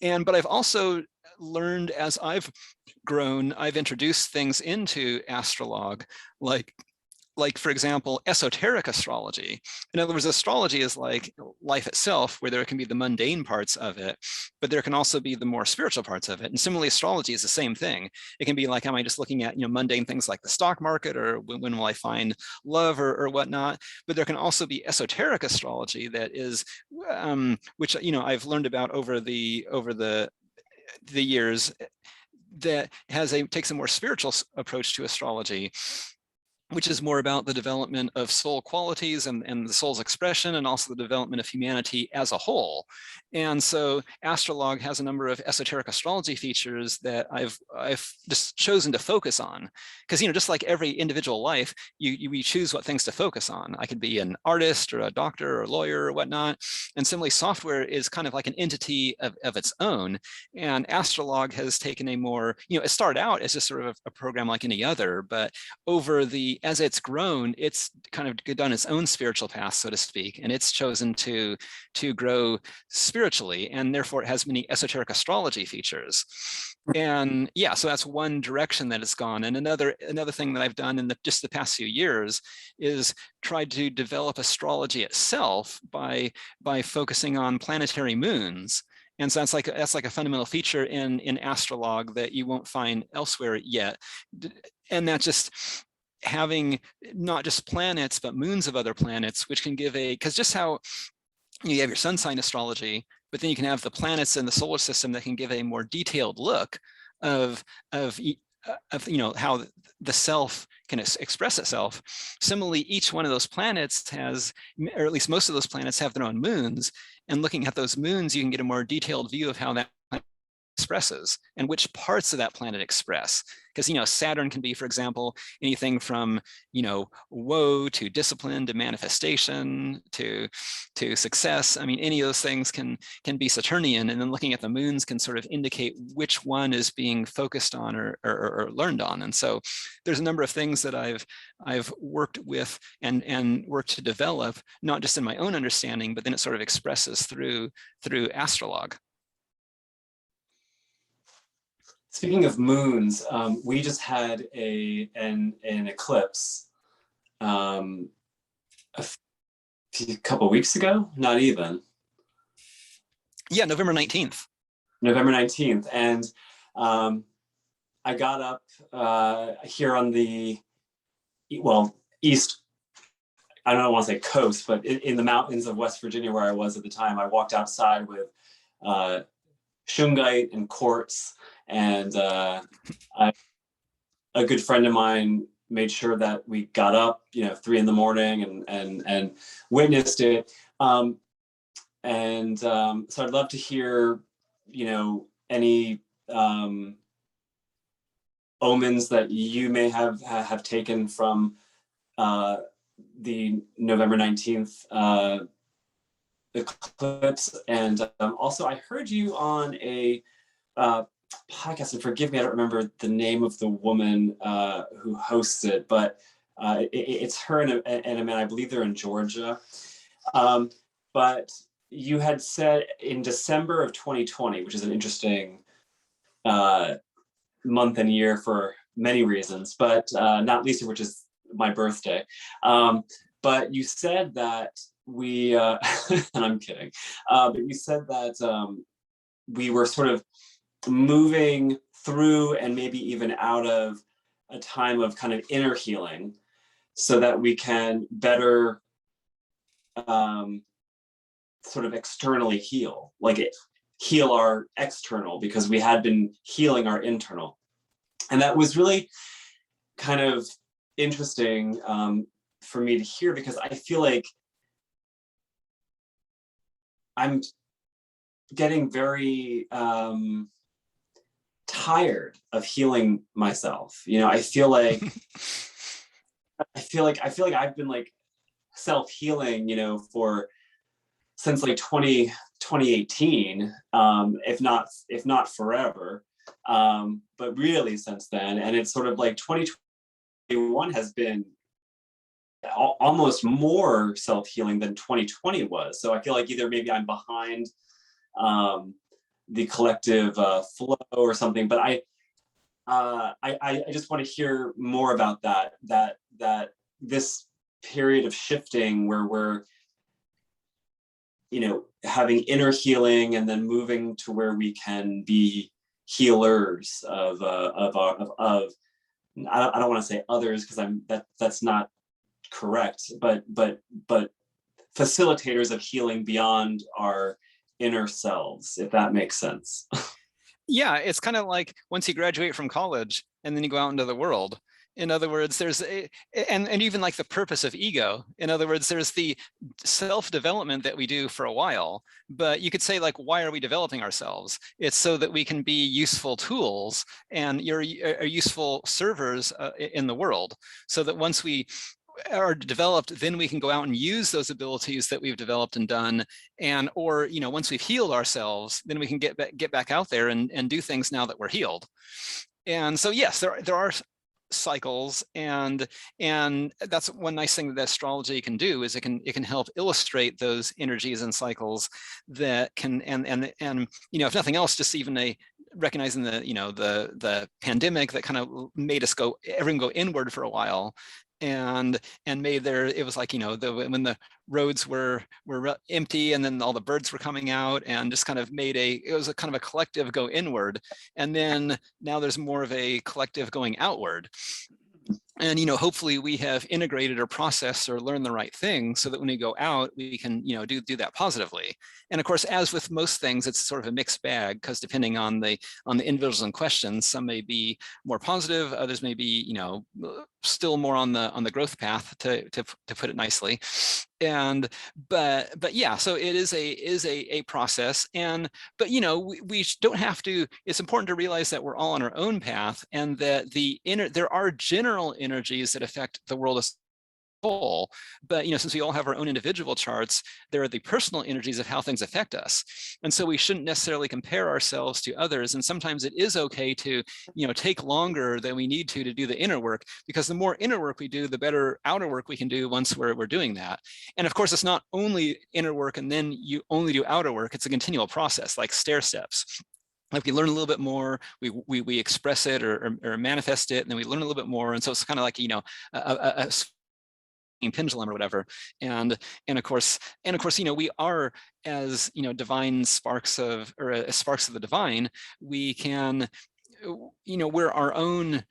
But I've also learned as I've grown, I've introduced things into astrologue, like for example, esoteric astrology. In other words, astrology is like life itself, where there can be the mundane parts of it, but there can also be the more spiritual parts of it. And similarly, astrology is the same thing. It can be like, am I just looking at, mundane things like the stock market, or when will I find love, or whatnot? But there can also be esoteric astrology that is, which I've learned about over the years, that takes a more spiritual approach to astrology, which is more about the development of soul qualities and the soul's expression, and also the development of humanity as a whole. And so astrologue has a number of esoteric astrology features that I've just chosen to focus on, because just like every individual life, we choose what things to focus on. I could be an artist or a doctor or a lawyer or whatnot, and similarly software is kind of like an entity of its own. And astrologue has taken a more, it started out as just sort of a program like any other, but as it's grown, it's kind of done its own spiritual path, so to speak, and it's chosen to grow spiritually, and therefore it has many esoteric astrology features. And yeah, so that's one direction that it's gone. And another thing that I've done in just the past few years is tried to develop astrology itself by focusing on planetary moons. And so that's like a fundamental feature in astrologue that you won't find elsewhere yet. And that's just having not just planets, but moons of other planets, which can give because just how you have your sun sign astrology, but then you can have the planets in the solar system that can give a more detailed look of how the self can express itself. Similarly, each one of those planets has, or at least most of those planets have their own moons, and looking at those moons, you can get a more detailed view of how that expresses and which parts of that planet express. Because Saturn can be, for example, anything from woe to discipline to manifestation to success. I mean, any of those things can be Saturnian, and then looking at the moons can sort of indicate which one is being focused on or learned on. And so there's a number of things that I've worked with and worked to develop, not just in my own understanding, but then it sort of expresses through astrologue. Speaking of moons, we just had an eclipse a couple weeks ago, not even. Yeah, November 19th. November 19th. And I got up here on the, east, I don't want to say coast, but in the mountains of West Virginia where I was at the time. I walked outside with shungite and quartz. And a good friend of mine made sure that we got up, 3 a.m. and witnessed it. So I'd love to hear, any omens that you may have taken from the November 19th eclipse. And also, I heard you on a podcast, and forgive me, I don't remember the name of the woman who hosts it, but it's her and a man, I believe they're in Georgia. But you had said in December of 2020, which is an interesting month and year for many reasons, but not least of which is my birthday. But you said that we, and I'm kidding, but you said that we were sort of moving through and maybe even out of a time of kind of inner healing so that we can better sort of externally heal our external, because we had been healing our internal. And that was really kind of interesting for me to hear, because I feel like I'm getting very tired of healing myself. I feel like I've been like self-healing, since like 2018, if not forever, but really since then. And it's sort of like 2021 has been almost more self-healing than 2020 was. So I feel like either maybe I'm behind the collective flow or something. But I just want to hear more about that this period of shifting where we're, having inner healing and then moving to where we can be healers of I don't want to say others, because that's not correct, but facilitators of healing beyond our inner selves, if that makes sense. Yeah, it's kind of like once you graduate from college and then you go out into the world. In other words, and even like the purpose of ego. In other words, there's the self-development that we do for a while, but you could say, like, why are we developing ourselves? It's so that we can be useful tools and you're useful servers in the world, so that once we are developed, then we can go out and use those abilities that we've developed and done, or once we've healed ourselves, then we can get back out there and do things now that we're healed. And so yes, there are cycles, and that's one nice thing that astrology can do, is it can help illustrate those energies and cycles that can, and if nothing else, just even recognizing the pandemic that kind of made us everyone go inward for a while, and made it was like, when the roads were empty and then all the birds were coming out, and just kind of it was a kind of a collective go inward, and then now there's more of a collective going outward. And hopefully we have integrated or processed or learned the right thing, so that when we go out, we can do that positively. And of course, as with most things, it's sort of a mixed bag, because depending on the individuals in question, some may be more positive, others may be still more on the growth path, to put it nicely. But yeah, so it is a process, but we don't have to. It's important to realize that we're all on our own path, and that there are general energies that affect the world as a whole. But since we all have our own individual charts, there are the personal energies of how things affect us, and so we shouldn't necessarily compare ourselves to others. And sometimes it is okay to take longer than we need to do the inner work, because the more inner work we do, the better outer work we can do once we're doing that. And of course, it's not only inner work and then you only do outer work. It's a continual process, like stair steps. Like we learn a little bit more, we express it or manifest it, and then we learn a little bit more. And so it's kind of like a pendulum or whatever. And of course we are, as divine sparks of, or sparks of the divine, we can, we're our own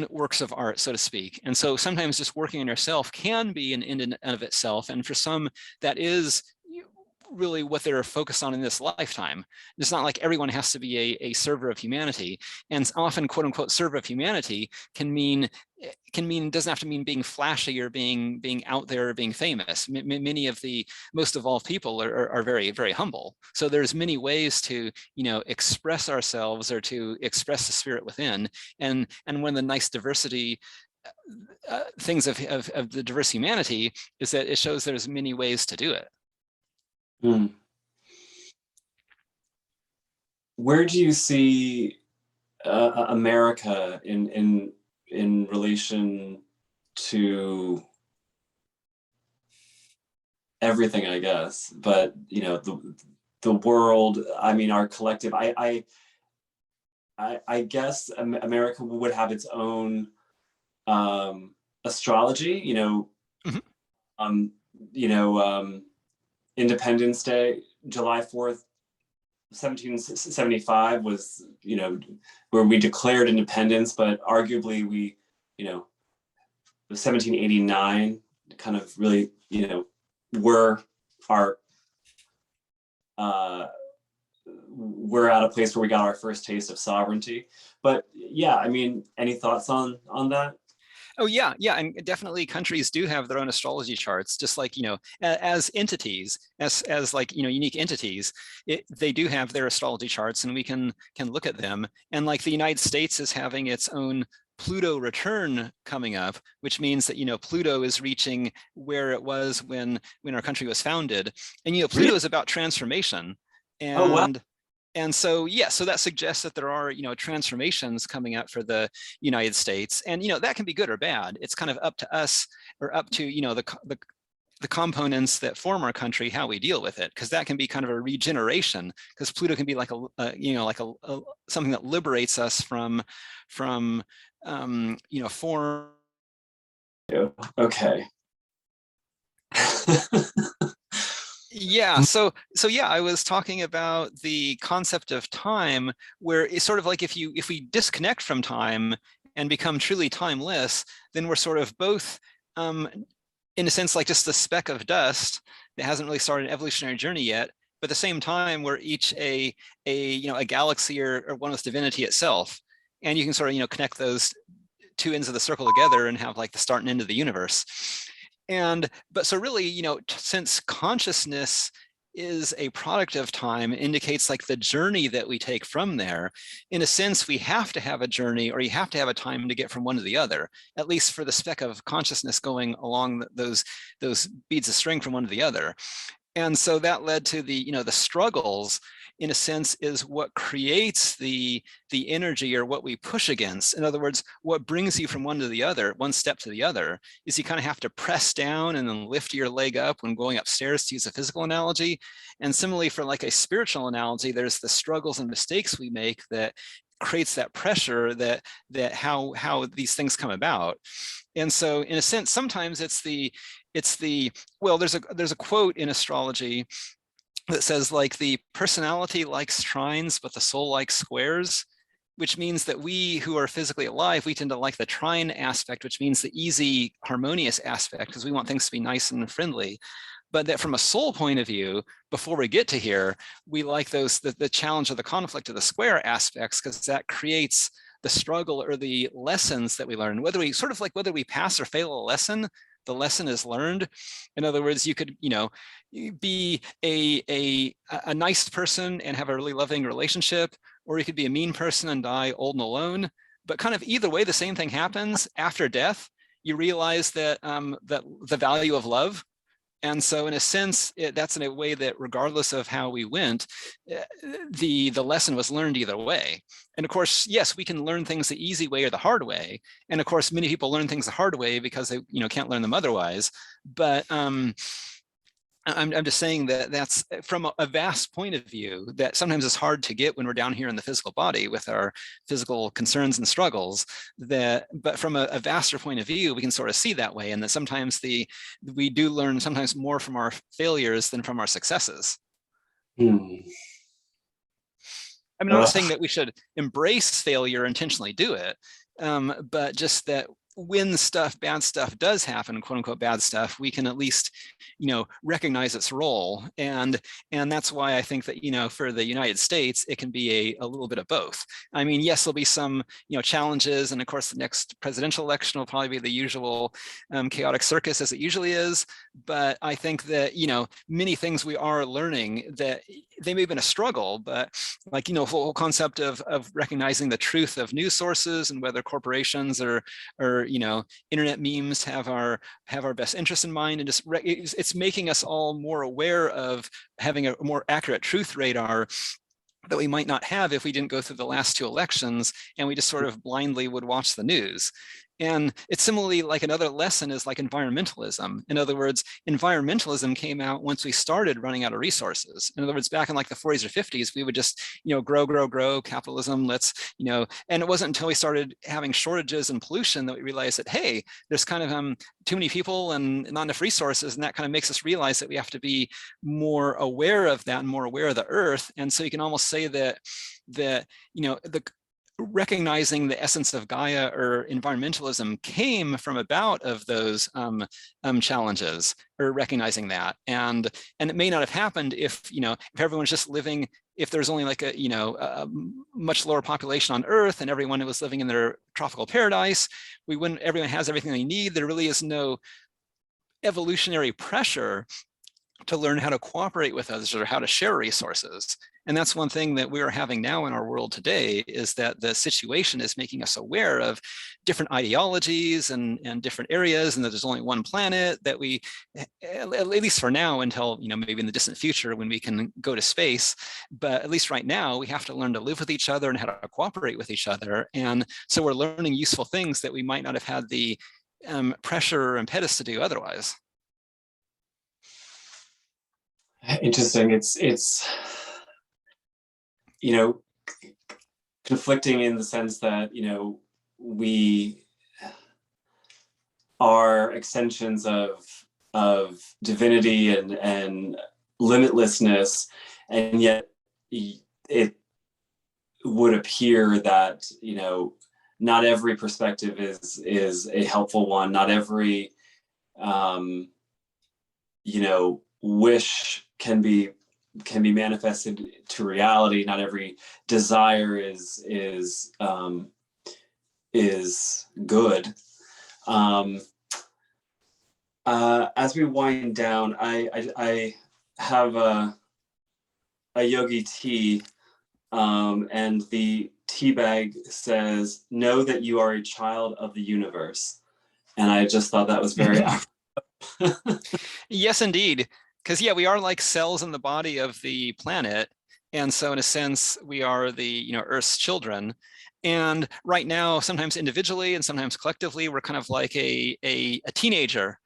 works of art, so to speak. And so sometimes just working on yourself can be an end in and of itself, and for some that is really what they're focused on in this lifetime. It's not like everyone has to be a server of humanity, and often quote unquote server of humanity doesn't have to mean being flashy or being out there or being famous. Most evolved people are very, very humble. So there's many ways to express ourselves or to express the spirit within. And one of the nice diversity things of the diverse humanity is that it shows there's many ways to do it. Where do you see America in relation to everything, I guess, but the world? I mean, our collective. I guess America would have its own astrology. Independence Day, July 4th, 1775 was, where we declared independence, but arguably we, 1789 kind of really, we're at a place where we got our first taste of sovereignty. But yeah, I mean, any thoughts on that? Oh yeah, and definitely countries do have their own astrology charts, just like as entities, as like unique entities. They do have their astrology charts, and we can look at them. And like the United States is having its own Pluto return coming up, which means that Pluto is reaching where it was when our country was founded. And Pluto is about transformation. And oh, wow. And so, yeah, so that suggests that there are, transformations coming up for the United States, and that can be good or bad. It's kind of up to us, or up to the the components that form our country, how we deal with it, because that can be kind of a regeneration, because Pluto can be like something that liberates us from form. Okay. Yeah, so yeah, I was talking about the concept of time, where it's sort of like if we disconnect from time and become truly timeless, then we're sort of both in a sense like just a speck of dust that hasn't really started an evolutionary journey yet, but at the same time we're each a galaxy or one with divinity itself. And you can sort of connect those two ends of the circle together and have like the start and end of the universe. But so really, since consciousness is a product of time, indicates like the journey that we take from there. In a sense, we have to have a journey, or you have to have a time to get from one to the other, at least for the speck of consciousness going along those beads of string from one to the other. And so that led to the struggles, in a sense, is what creates the energy, or what we push against. In other words, what brings you from one to the other, one step to the other, is you kind of have to press down and then lift your leg up when going upstairs, to use a physical analogy. And similarly, for like a spiritual analogy, there's the struggles and mistakes we make that creates that pressure, that how these things come about. And so in a sense, sometimes it's the well, there's a quote in astrology that says, like, the personality likes trines, but the soul likes squares, which means that we who are physically alive, we tend to like the trine aspect, which means the easy, harmonious aspect, because we want things to be nice and friendly. But that from a soul point of view, before we get to here, we like the challenge of the conflict of the square aspects, because that creates the struggle or the lessons that we learn. Whether we pass or fail a lesson, the lesson is learned. In other words, you could, be a nice person and have a really loving relationship, or you could be a mean person and die old and alone. But kind of either way, the same thing happens. After death, you realize that that the value of love. And so in a sense, that's in a way that regardless of how we went, the lesson was learned either way. And of course, yes, we can learn things the easy way or the hard way. And of course, many people learn things the hard way because they can't learn them otherwise. But I'm just saying that that's from a vast point of view, that sometimes it's hard to get when we're down here in the physical body with our physical concerns and struggles. But from a vaster point of view, we can sort of see that way, and that sometimes we do learn sometimes more from our failures than from our successes. I mean, I'm not saying that we should embrace failure, intentionally do it, but just that when bad stuff does happen, quote unquote bad stuff, we can at least, recognize its role. And that's why I think that, for the United States, it can be a little bit of both. I mean, yes, there'll be some, challenges. And of course, the next presidential election will probably be the usual chaotic circus, as it usually is. But I think that, many things we are learning, that they may have been a struggle, but like, the whole concept of recognizing the truth of news sources, and whether corporations or internet memes have our best interest in mind, and just it's making us all more aware of having a more accurate truth radar that we might not have if we didn't go through the last two elections and we just sort of blindly would watch the news. And it's similarly like another lesson is like environmentalism. In other words, environmentalism came out once we started running out of resources. In other words, back in like the 40s or 50s, we would just, grow capitalism, and it wasn't until we started having shortages and pollution that we realized that, hey, there's kind of too many people and not enough resources. And that kind of makes us realize that we have to be more aware of that and more aware of the earth. And so you can almost say that the recognizing the essence of Gaia or environmentalism came from about of those challenges, or recognizing that. And it may not have happened if everyone's just living, if there's only like a much lower population on Earth and everyone was living in their tropical paradise, everyone has everything they need. There really is no evolutionary pressure to learn how to cooperate with others or how to share resources. And that's one thing that we are having now in our world today, is that the situation is making us aware of different ideologies and different areas, and that there's only one planet, that we, at least for now, until maybe in the distant future when we can go to space, but at least right now, we have to learn to live with each other and how to cooperate with each other. And so we're learning useful things that we might not have had the pressure or impetus to do otherwise. Interesting. It's you know, conflicting in the sense that, you know, we are extensions of divinity and limitlessness, and yet it would appear that, you know, not every perspective is a helpful one. Not every you know, wish can be manifested to reality. Not every desire is good. As we wind down, I have a yogi tea, and the tea bag says, "Know that you are a child of the universe," and I just thought that was very. Yes, indeed. Because yeah, we are like cells in the body of the planet. And so in a sense, we are the, you know, Earth's children. And right now, sometimes individually and sometimes collectively, we're kind of like a teenager.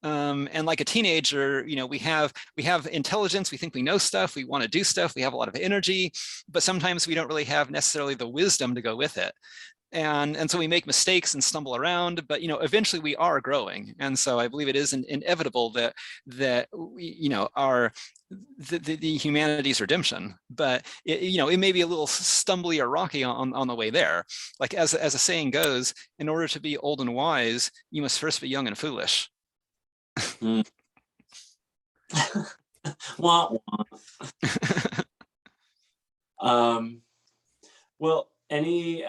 And like a teenager, you know, we have intelligence, we think we know stuff, we want to do stuff, we have a lot of energy, but sometimes we don't really have necessarily the wisdom to go with it. And so we make mistakes and stumble around, but, you know, eventually we are growing. And so I believe it is inevitable that we, you know, the humanity's redemption, but you know, it may be a little stumbly or rocky on the way there. Like as a saying goes, in order to be old and wise, you must first be young and foolish. Mm. Wah, wah. Well, any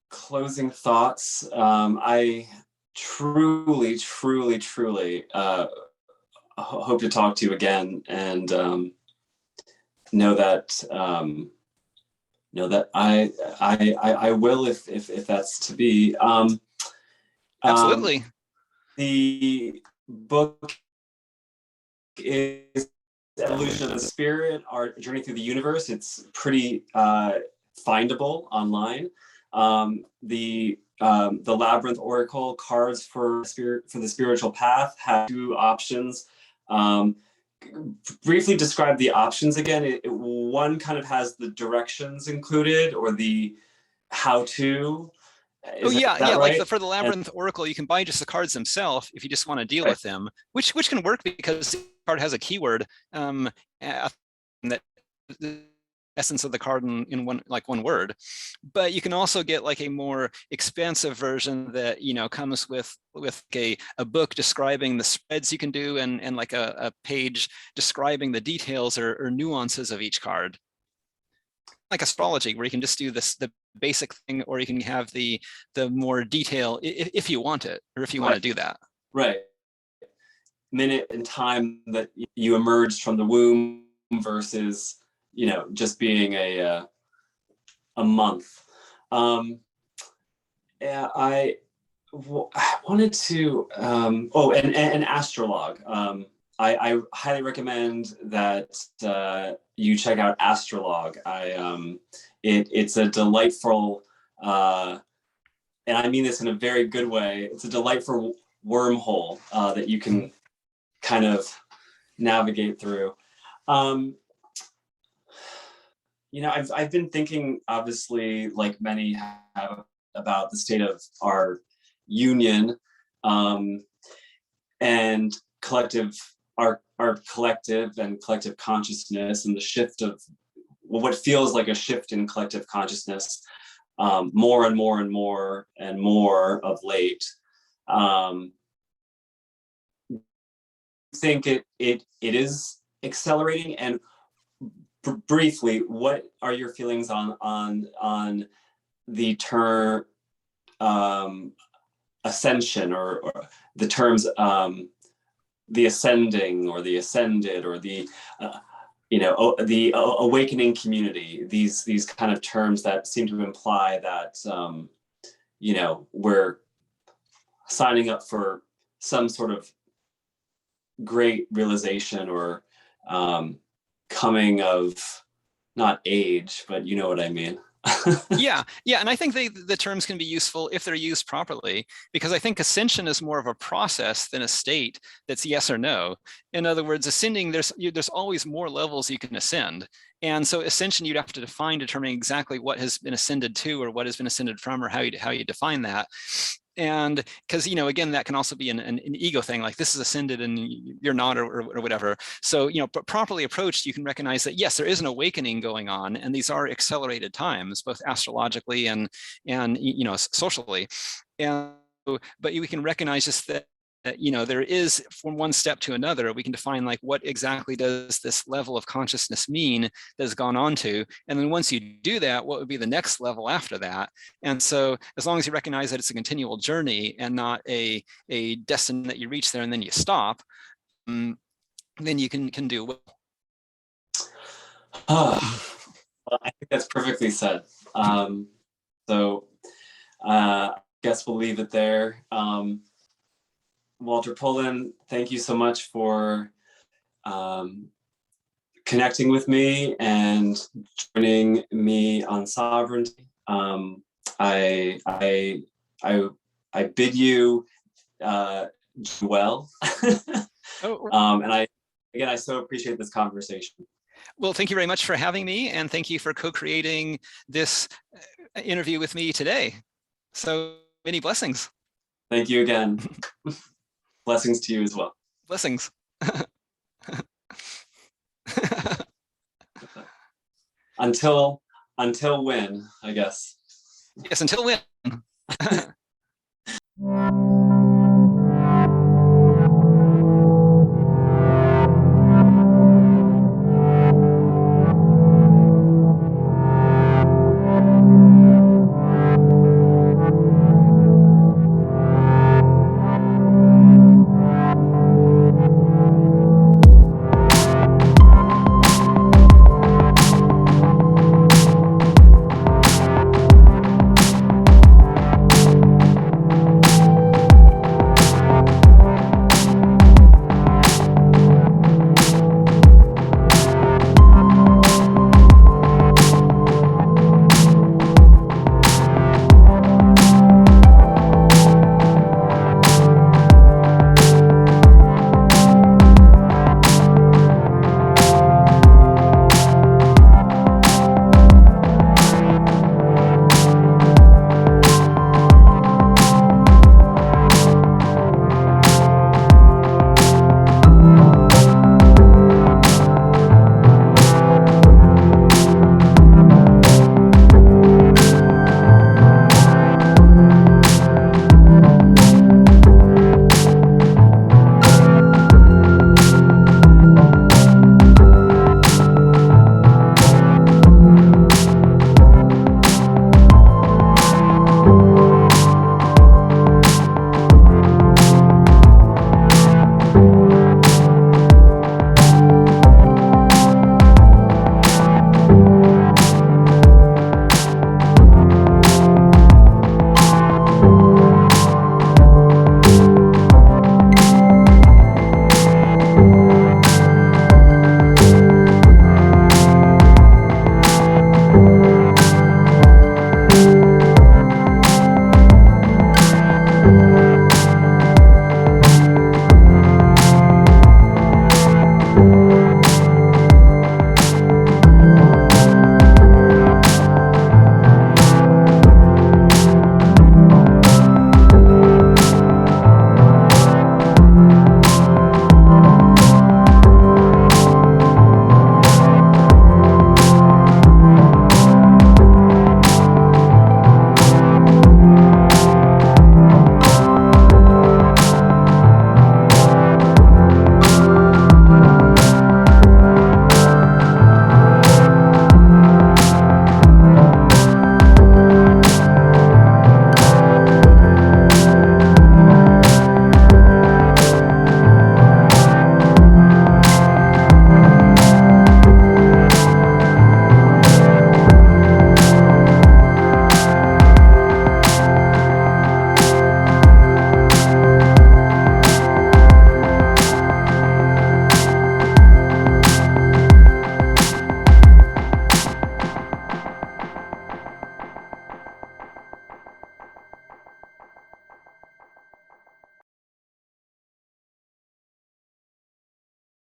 closing thoughts? I truly hope to talk to you again, and know that I will, if that's to be. Absolutely. The book is Evolution of the Spirit, Our Journey Through the Universe. It's pretty findable online. The Labyrinth Oracle cards for the spiritual path have two options. Briefly describe the options again. One kind of has the directions included, or the how-to. Oh yeah, yeah. Right? Like for the Labyrinth Oracle, you can buy just the cards themselves if you just want to deal with them, which can work because the card has a keyword that the essence of the card in one word. But you can also get like a more expansive version that, you know, comes with a book describing the spreads you can do, and like a page describing the details or nuances of each card, like astrology, where you can just do the basic thing, or you can have the more detail if you want it, or if you want to do that. Right. Minute and time that you emerged from the womb versus, you know, just being a month. Yeah, I wanted to. And astrologue. I highly recommend that you check out Astrologue. It's a delightful, and I mean this in a very good way. It's a delightful wormhole that you can kind of navigate through. You know, I've been thinking, obviously, like many have, about the state of our union, and our collective and collective consciousness, and the shift of what feels like a shift in collective consciousness, more and more and more and more of late. Think it is accelerating, and briefly, what are your feelings on the term ascension, or the terms the ascending or the ascended, or the the awakening community, these kind of terms that seem to imply that you know, we're signing up for some sort of great realization, or coming of, not age, but you know what I mean. Yeah, and I think the terms can be useful if they're used properly, because I think ascension is more of a process than a state that's yes or no. In other words, ascending, there's always more levels you can ascend. And so ascension, you'd have to define, determining exactly what has been ascended to, or what has been ascended from, or how you define that. And because, again, that can also be an ego thing, like this is ascended and you're not, or whatever. So, but properly approached, you can recognize that, yes, there is an awakening going on, and these are accelerated times, both astrologically and socially. And but we can recognize just that, there is, from one step to another, we can define like what exactly does this level of consciousness mean that has gone on to, and then once you do that, what would be the next level after that? And so as long as you recognize that it's a continual journey and not a destination that you reach there and then you stop, then you can do well. Well, I think that's perfectly said. So I guess we'll leave it there. Walter Pullen, thank you so much for connecting with me and joining me on sovereignty. I bid you do well. And I so appreciate this conversation. Well, thank you very much for having me, and thank you for co-creating this interview with me today. So many blessings. Thank you again. Blessings to you as well. Blessings. Until when, I guess. Yes, until when.